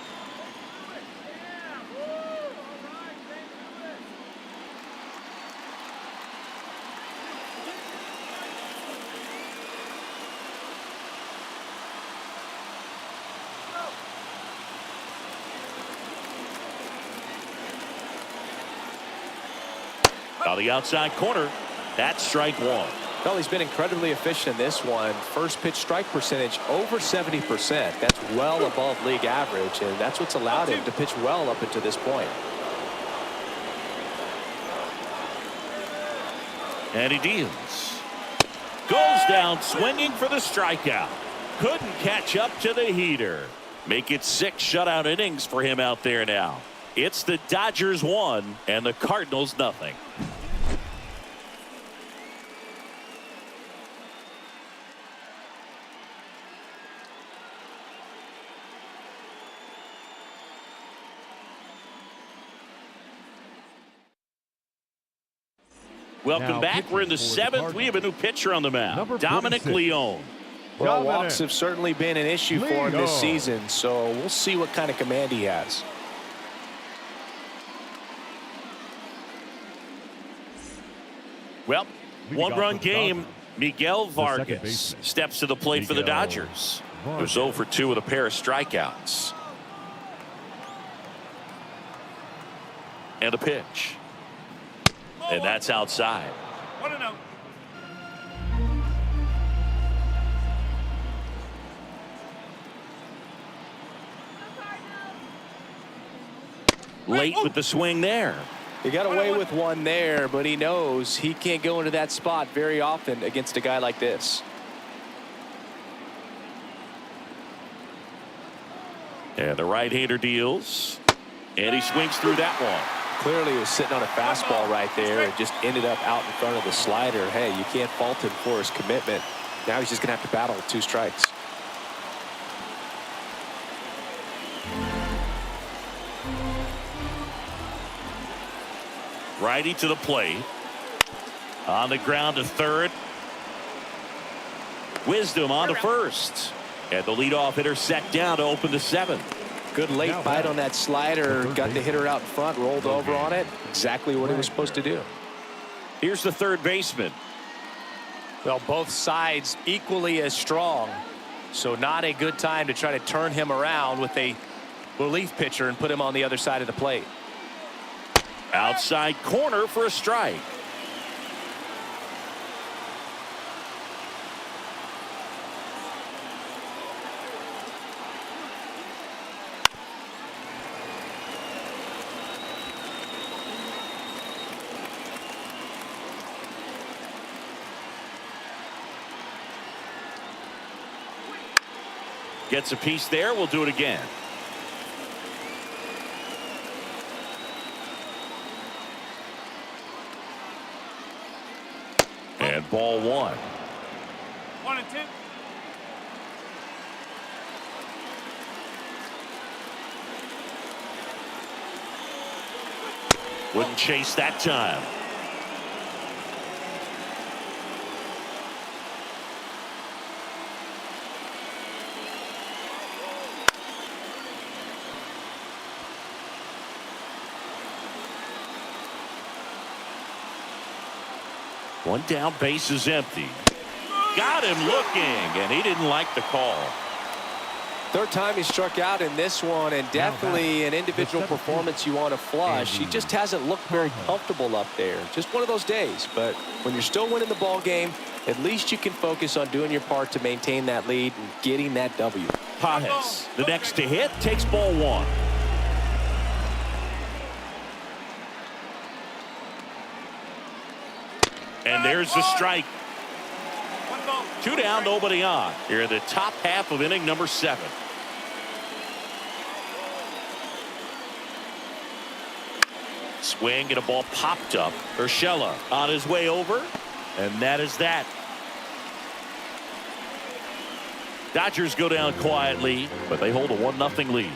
On the outside corner, that's strike one. Well, he's been incredibly efficient in this one. First pitch strike percentage over 70%. That's well above league average, and that's what's allowed him to pitch well up until this point. And he deals. Goes down swinging for the strikeout. Couldn't catch up to the heater. Make it 6 shutout innings for him out there now. It's the Dodgers 1 and the Cardinals nothing. Welcome back. We're in the 7th. We have a new pitcher on the mound, Dominic Leone. Well, walks have certainly been an issue for him this season, so we'll see what kind of command he has. Well, one-run game. Miguel Vargas steps to the plate for the Dodgers. He was 0 for 2 with a pair of strikeouts. And a pitch. And that's outside. 1-0. Late with the swing there. He got away with one there, but he knows he can't go into that spot very often against a guy like this. And the right-hander deals. And he swings through that one. Clearly he was sitting on a fastball right there and just ended up out in front of the slider. Hey, you can't fault him for his commitment. Now he's just going to have to battle with 2 strikes. Righty to the plate. On the ground to third. Wisdom on to first. And the leadoff hitter set down to open the 7th. Good late bite on that slider. Got the hitter out in front, rolled over on it. Exactly what he was supposed to do. Here's the third baseman. Well, both sides equally as strong. So not a good time to try to turn him around with a relief pitcher and put him on the other side of the plate. Outside corner for a strike. Gets a piece there. We'll do it again. And ball 1. 1-2. Wouldn't chase that time. One down, base is empty. Got him looking, and he didn't like the call. Third time he struck out in this one, and definitely an individual performance you want to flush. He just hasn't looked very comfortable up there. Just one of those days. But when you're still winning the ball game, at least you can focus on doing your part to maintain that lead and getting that W. Pages, the next to hit, takes ball 1. And there's the strike. 2 down, nobody on. Here in the top half of inning number 7. Swing and a ball popped up. Urshela on his way over. And that is that. Dodgers go down quietly, but they hold a 1-0 lead.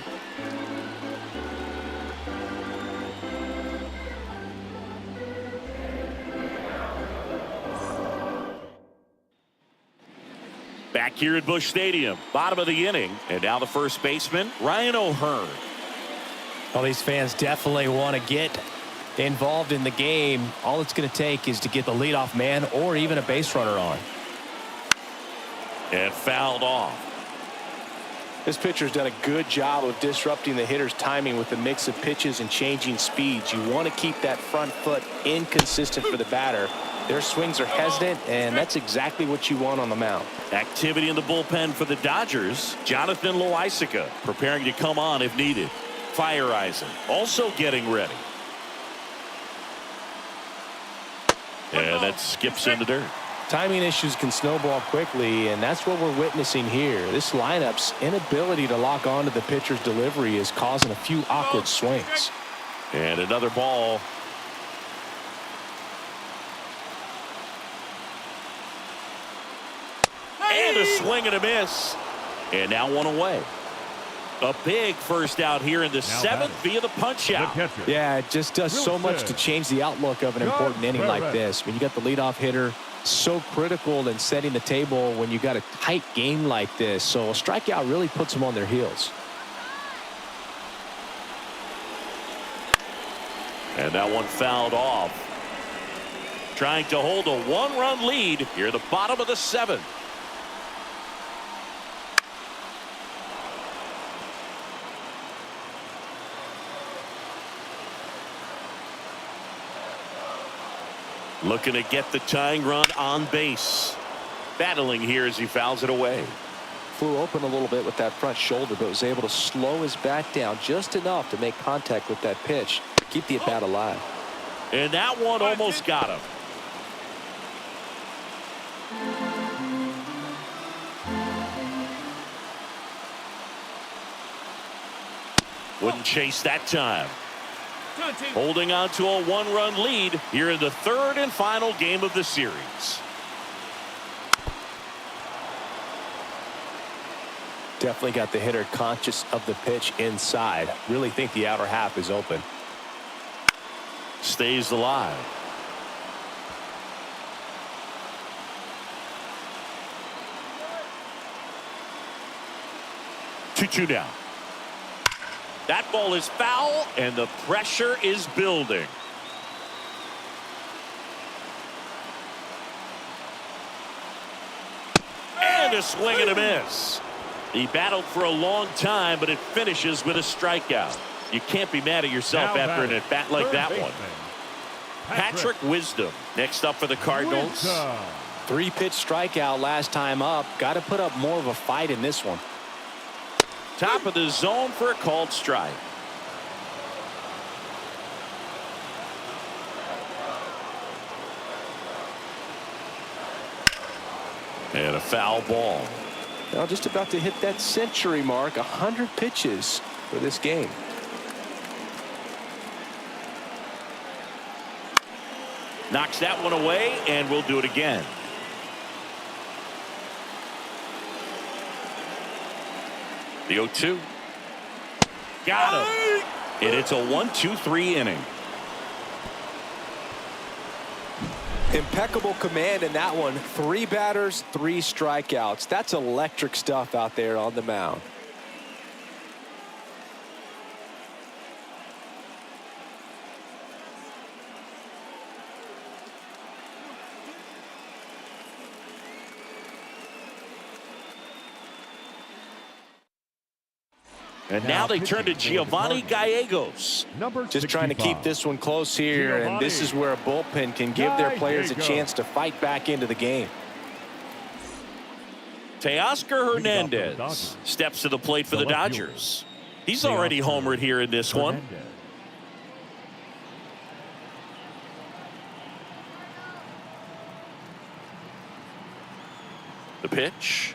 Back here at Busch Stadium, bottom of the inning, and now the first baseman, Ryan O'Hearn. Well, these fans definitely want to get involved in the game. All it's going to take is to get the leadoff man or even a base runner on. And fouled off. This pitcher's done a good job of disrupting the hitter's timing with the mix of pitches and changing speeds. You want to keep that front foot inconsistent for the batter. Their swings are hesitant, and that's exactly what you want on the mound. Activity in the bullpen for the Dodgers. Jonathan Loaisiga preparing to come on if needed. Fire Eisen also getting ready. And that skips in the dirt. Timing issues can snowball quickly, and that's what we're witnessing here. This lineup's inability to lock onto the pitcher's delivery is causing a few awkward swings. And another ball. And a swing and a miss. And now one away. A big first out here in the seventh via the punch out. Yeah, it just does so much to change the outlook of an important inning like this. When you got the leadoff hitter, so critical in setting the table when you got a tight game like this. So a strikeout really puts them on their heels. And that one fouled off. Trying to hold a one-run lead here at the bottom of the seventh. Looking to get the tying run on base. Battling here as he fouls it away. Flew open a little bit with that front shoulder, but was able to slow his bat down just enough to make contact with that pitch. Keep the at-bat alive. And that one almost got him. Wouldn't chase that time. Holding on to a one-run lead here in the third and final game of the series. Definitely got the hitter conscious of the pitch inside. Really think the outer half is open. Stays alive. Two down. That ball is foul, and the pressure is building. And a swing and a miss. He battled for a long time, but it finishes with a strikeout. You can't be mad at yourself after an at-bat like that one. Patrick Wisdom next up for the Cardinals. 3-pitch strikeout last time up. Got to put up more of a fight in this one. Top of the zone for a called strike. And a foul ball. Now just about to hit that century mark. 100 pitches for this game. Knocks that one away, and we'll do it again. The 0-2. Got him. And it's a 1-2-3 inning. Impeccable command in that one. 3 batters, 3 strikeouts. That's electric stuff out there on the mound. And now they turn to Giovanni Gallegos. Just trying to keep this one close here, and this is where a bullpen can give their players a chance to fight back into the game. Teoscar Hernandez steps to the plate for the Dodgers. He's already homered here in this one. The pitch.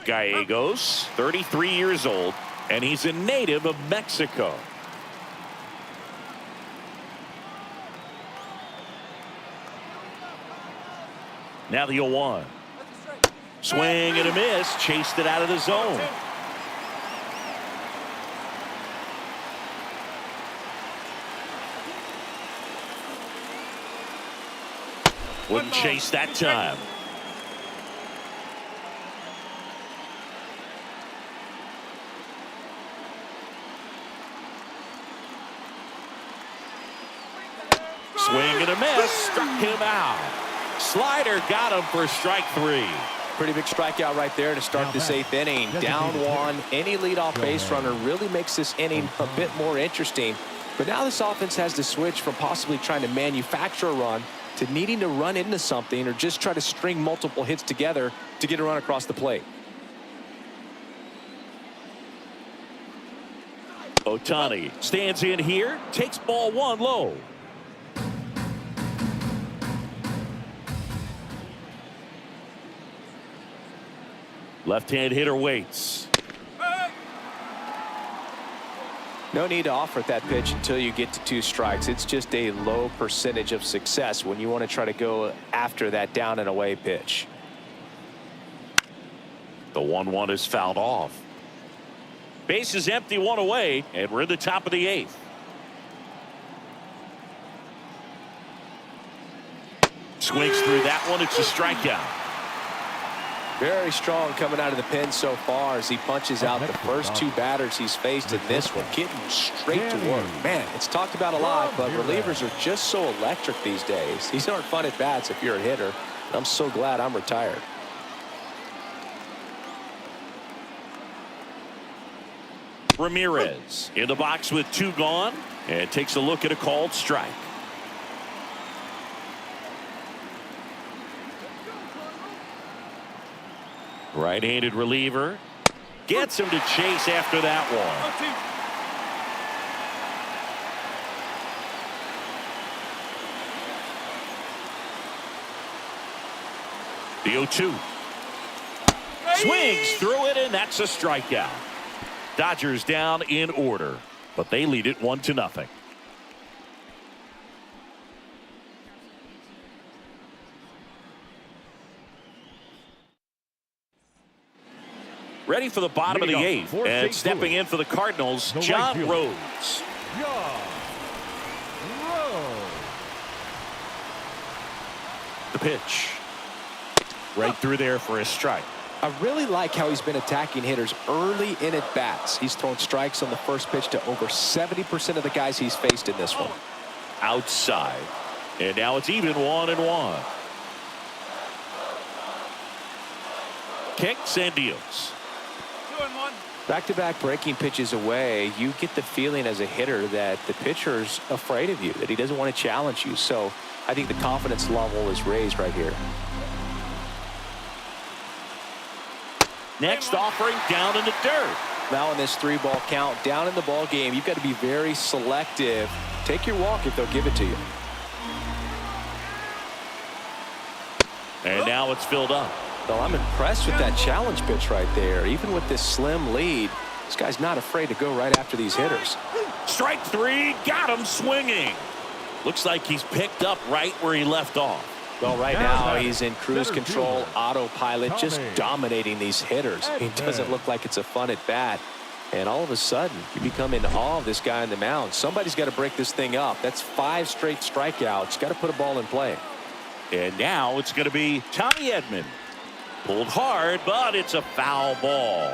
Gallegos, 33 years old, and he's a native of Mexico. Now the 0-1. Swing and a miss. Chased it out of the zone. Wouldn't chase that time. Swing and a miss. Struck him out. Slider got him for strike 3. Pretty big strikeout right there to start this 8th inning. Down 1. Any leadoff base runner really makes this inning a bit more interesting. But now this offense has to switch from possibly trying to manufacture a run to needing to run into something or just try to string multiple hits together to get a run across the plate. Ohtani stands in here, takes ball 1 low. Left-hand hitter waits. No need to offer that pitch until you get to 2 strikes. It's just a low percentage of success when you want to try to go after that down and away pitch. The 1-1 is fouled off. Base is empty, 1 away, and we're in the top of the 8th. Swings through that one. It's a strikeout. Very strong coming out of the pen so far as he punches out the first 2 batters he's faced in this one, getting straight to work. Man, it's talked about a lot, but relievers are just so electric these days. These aren't fun at bats if you're a hitter. I'm so glad I'm retired. Ramirez in the box with 2 gone and takes a look at a called strike. Right-handed reliever gets him to chase after that one. The 0-2. Swings through it, and that's a strikeout. Dodgers down in order, but they lead it 1-0. Ready for the bottom of the 8th, and stepping in for the Cardinals, John Rhodes. The pitch. Right through there for a strike. I really like how he's been attacking hitters early in at bats. He's thrown strikes on the first pitch to over 70% of the guys he's faced in this one. Outside. And now it's even 1-1. Kicks and deals. 2-1. Back-to-back breaking pitches away, you get the feeling as a hitter that the pitcher's afraid of you, that he doesn't want to challenge you. So I think the confidence level is raised right here. Next offering down in the dirt. Now in this 3-ball count, down in the ball game, you've got to be very selective. Take your walk if they'll give it to you. And now it's filled up. Well, I'm impressed with that challenge pitch right there. Even with this slim lead, this guy's not afraid to go right after these hitters. Strike 3, got him swinging. Looks like he's picked up right where he left off. Well, right now he's in cruise control, autopilot, just dominating these hitters. It doesn't look like it's a fun at bat. And all of a sudden, you become in awe of this guy on the mound. Somebody's got to break this thing up. That's 5 straight strikeouts. Got to put a ball in play. And now it's going to be Tommy Edman. Pulled hard, but it's a foul ball.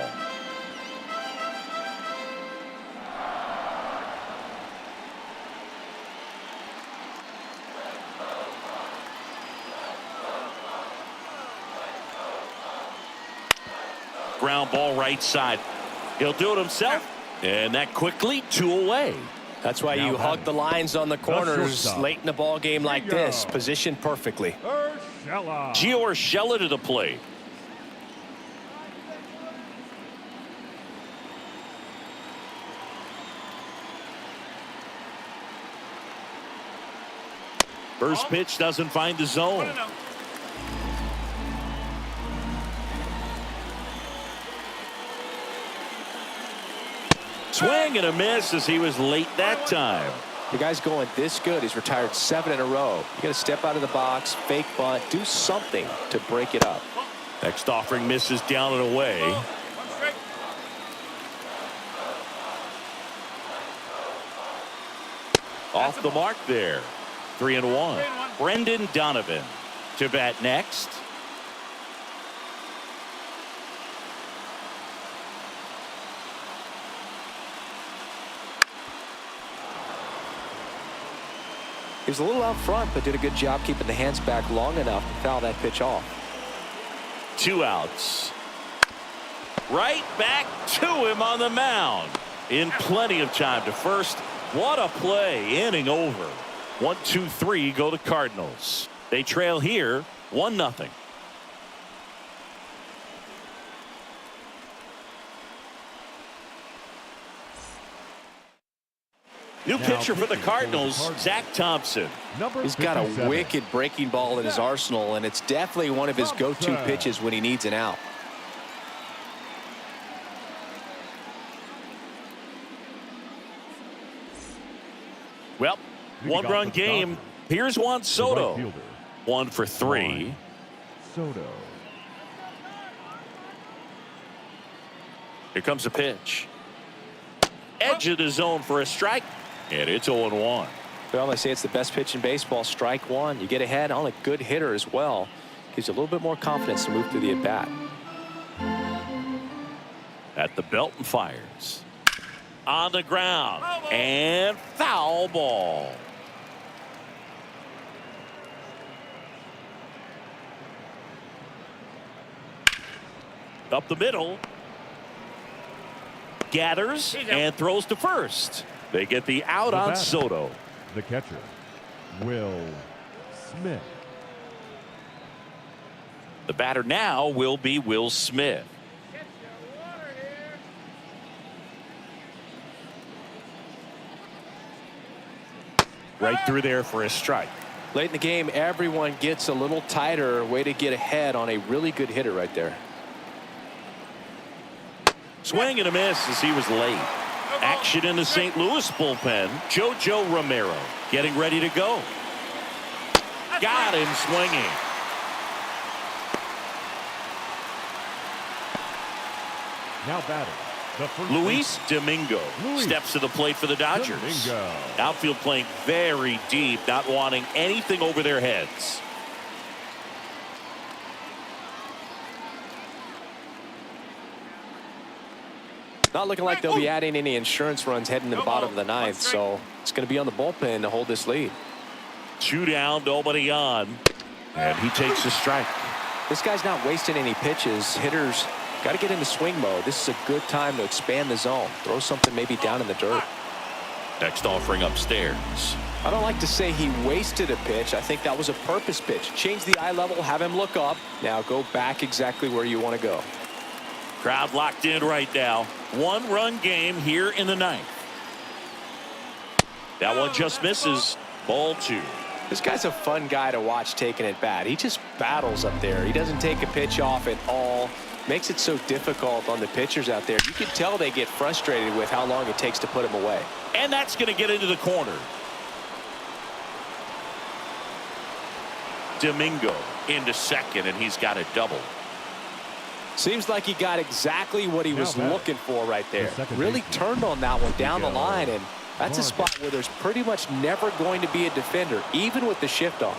Ground ball right side. He'll do it himself. And that quickly 2 away. That's why you hug the lines on the corners late in the ball game like this. Positioned perfectly. Gio Urshela to the plate. First pitch doesn't find the zone. Swing and a miss as he was late that time. The guy's going this good. He's retired 7 in a row. You got to step out of the box, fake bunt, do something to break it up. Next offering misses down and away. Off the mark there. 3-1. Brendan Donovan to bat next. He was a little out front, but did a good job keeping the hands back long enough to foul that pitch off. 2 outs. Right back to him on the mound. In plenty of time to first. What a play. Inning over. 1-2-3 go to Cardinals. They trail here 1-0. New pitcher for the Cardinals, Zach Thompson. He's got a wicked breaking ball in his arsenal, and it's definitely one of his go-to pitches when he needs an out. Well, 1-run game. Here's Juan Soto. 1 for 3. Soto. Here comes a pitch. Edge of the zone for a strike. And it's 0-1. Well, they say it's the best pitch in baseball. Strike one. You get ahead on a good hitter as well. Gives you a little bit more confidence to move through the at-bat. At the belt and fires. On the ground. And foul ball. Up the middle. Gathers and throws to first. They get the out on Soto. The catcher, Will Smith. The batter now will be Will Smith. Right through there for a strike. Late in the game, everyone gets a little tighter. Way to get ahead on a really good hitter right there. Swing and a miss as he was late. Action in the St. Louis bullpen. JoJo Romero getting ready to go. Got him swinging. Now batting, the first Luis Domingo steps to the plate for the Dodgers. Domingo. Outfield playing very deep, not wanting anything over their heads. Not looking like they'll be adding any insurance runs heading to the bottom of the ninth, so it's going to be on the bullpen to hold this lead. 2 down, nobody on, and he takes a strike. This guy's not wasting any pitches. Hitters got to get into swing mode. This is a good time to expand the zone. Throw something maybe down in the dirt. Next offering upstairs. I don't like to say he wasted a pitch. I think that was a purpose pitch. Change the eye level, have him look up. Now go back exactly where you want to go. Crowd locked in right now. 1-run game here in the ninth. That one just misses. Ball 2. This guy's a fun guy to watch taking it bat. He just battles up there. He doesn't take a pitch off at all. Makes it so difficult on the pitchers out there. You can tell they get frustrated with how long it takes to put him away. And that's going to get into the corner. Domingo into second, and he's got a double. Seems like he got exactly what he was looking for right there. Really turned on that one down the line, and that's a spot where there's pretty much never going to be a defender, even with the shift on.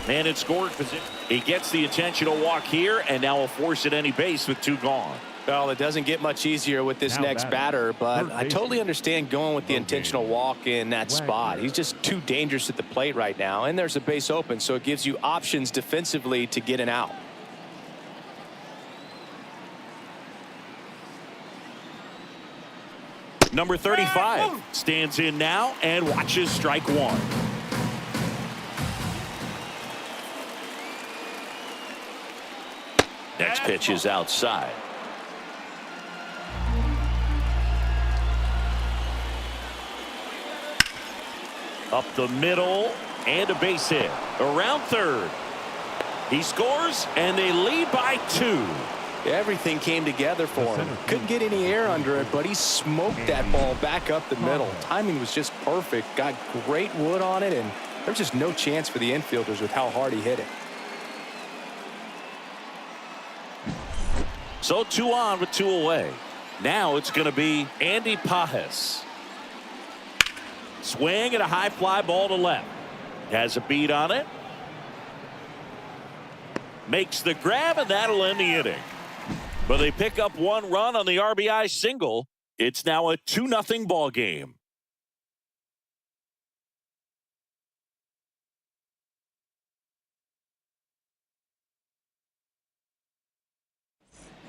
Man in scoring position. He gets the intentional walk here, and now will force at any base with 2 gone. Well, it doesn't get much easier with this next batter, but I totally understand going with the intentional walk in that spot. He's just too dangerous at the plate right now, and there's a base open, so it gives you options defensively to get an out. Number 35 stands in now and watches strike 1. Next pitch is outside. Up the middle and a base hit. Around third. He scores and they lead by 2. Everything came together for him. Couldn't get any air under it, but he smoked that ball back up the middle. Timing was just perfect. Got great wood on it, and there's just no chance for the infielders with how hard he hit it. So 2 on with 2 away. Now it's going to be Andy Pajes. Swing and a high fly ball to left. Has a beat on it. makes the grab, and that'll end the inning. But they pick up one run on the RBI single. It's now a 2-0 ball game.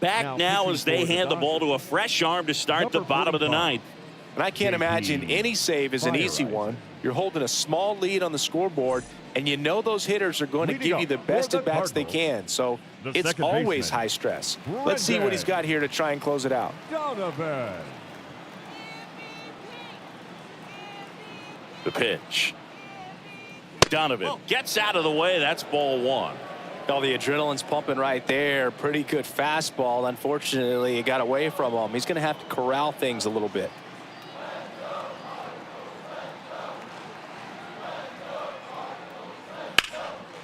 Back now as they hand the ball to a fresh arm to start the bottom of the ninth. And I can't imagine any save is an easy one. You're holding a small lead on the scoreboard, and you know those hitters are going to give you the best at-bats they can. So it's always high stress. Let's see what he's got here to try and close it out. The pitch. Donovan gets out of the way. That's ball one. Oh, the adrenaline's pumping right there. Pretty good fastball. Unfortunately, it got away from him. He's going to have to corral things a little bit.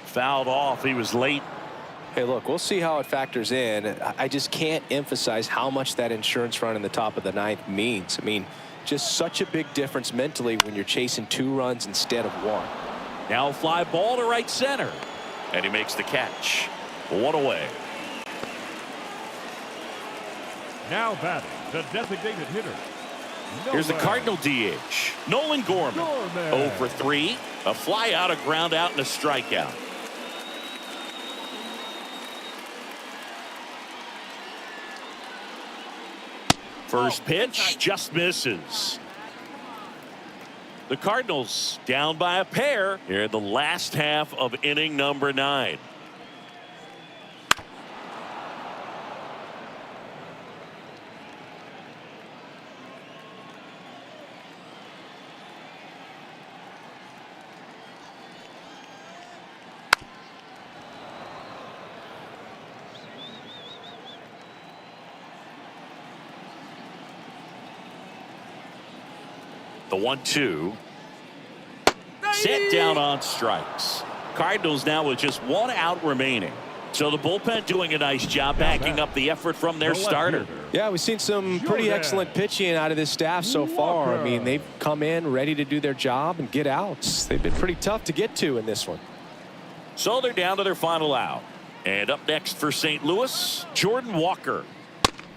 Fouled off. He was late. Hey, look, we'll see how it factors in. I just can't emphasize how much that insurance run in the top of the ninth means. I mean, just such a big difference mentally when you're chasing 2 runs instead of 1. Now a fly ball to right center. And he makes the catch. 1 away. Now batting, the designated hitter. Here's the Cardinal DH, Nolan Gorman. 0 for 3. A fly out, a ground out, and a strikeout. First pitch just misses. The Cardinals down by a pair here in the last half of inning number 9. The 1-2. Set down on strikes. Cardinals now with just 1 out remaining. So the bullpen doing a nice job backing up the effort from their starter. Yeah, we've seen some pretty excellent pitching out of this staff so far. I mean, they've come in ready to do their job and get outs. They've been pretty tough to get to in this one. So they're down to their final out. And up next for St. Louis, Jordan Walker.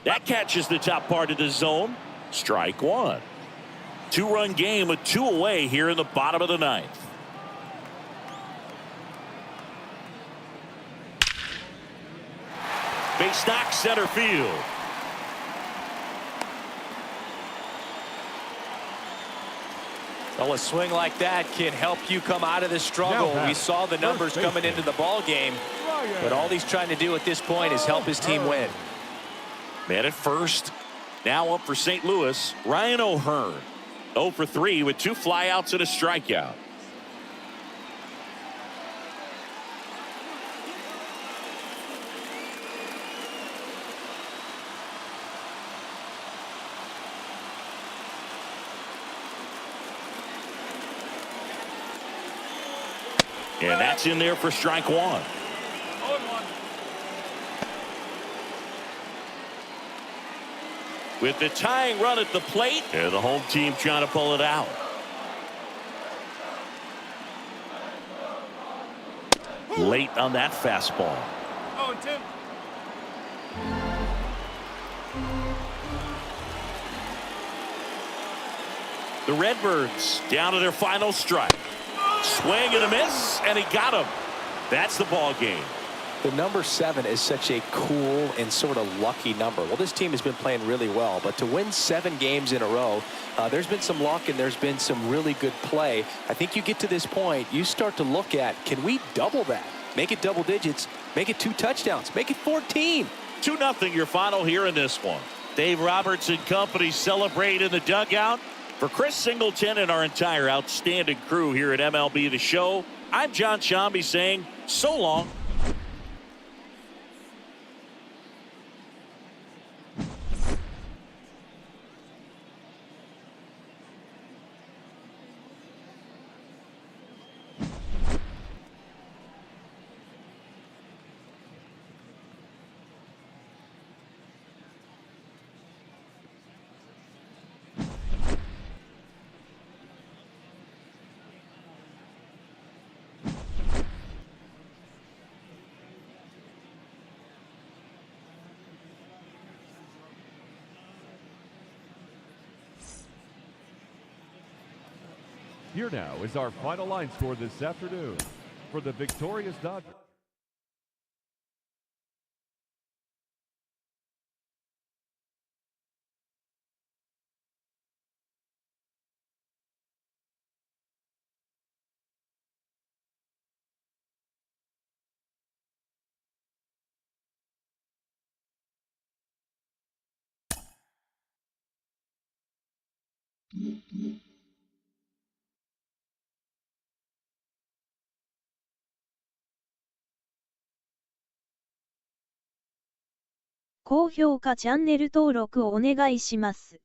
That catches the top part of the zone. Strike 1. 2-run game with 2 away here in the bottom of the ninth. Base knock center field. Well, a swing like that can help you come out of the struggle. We saw the numbers coming into the ball game, but all he's trying to do at this point is help his team win. Man at first. Now up for St. Louis, Ryan O'Hearn. 0 for 3 with 2 flyouts and a strikeout. And that's in there for strike 1. With the tying run at the plate, and the home team trying to pull it out. Late on that fastball. 0-2. The Redbirds down to their final strike. Swing and a miss, and he got him. That's the ball game. The number 7 is such a cool and sort of lucky number. Well, this team has been playing really well, but to win 7 games in a row, there's been some luck and there's been some really good play. I think you get to this point, you start to look at, can we double that? Make it double digits, make it 2 touchdowns, make it 14. 2-0 your final here in this one. Dave Roberts and company celebrate in the dugout. For Chris Singleton and our entire outstanding crew here at MLB The Show, I'm John Shambi saying so long. Here now is our final line score this afternoon for the victorious Dodgers. .高評価チャンネル登録をお願いします。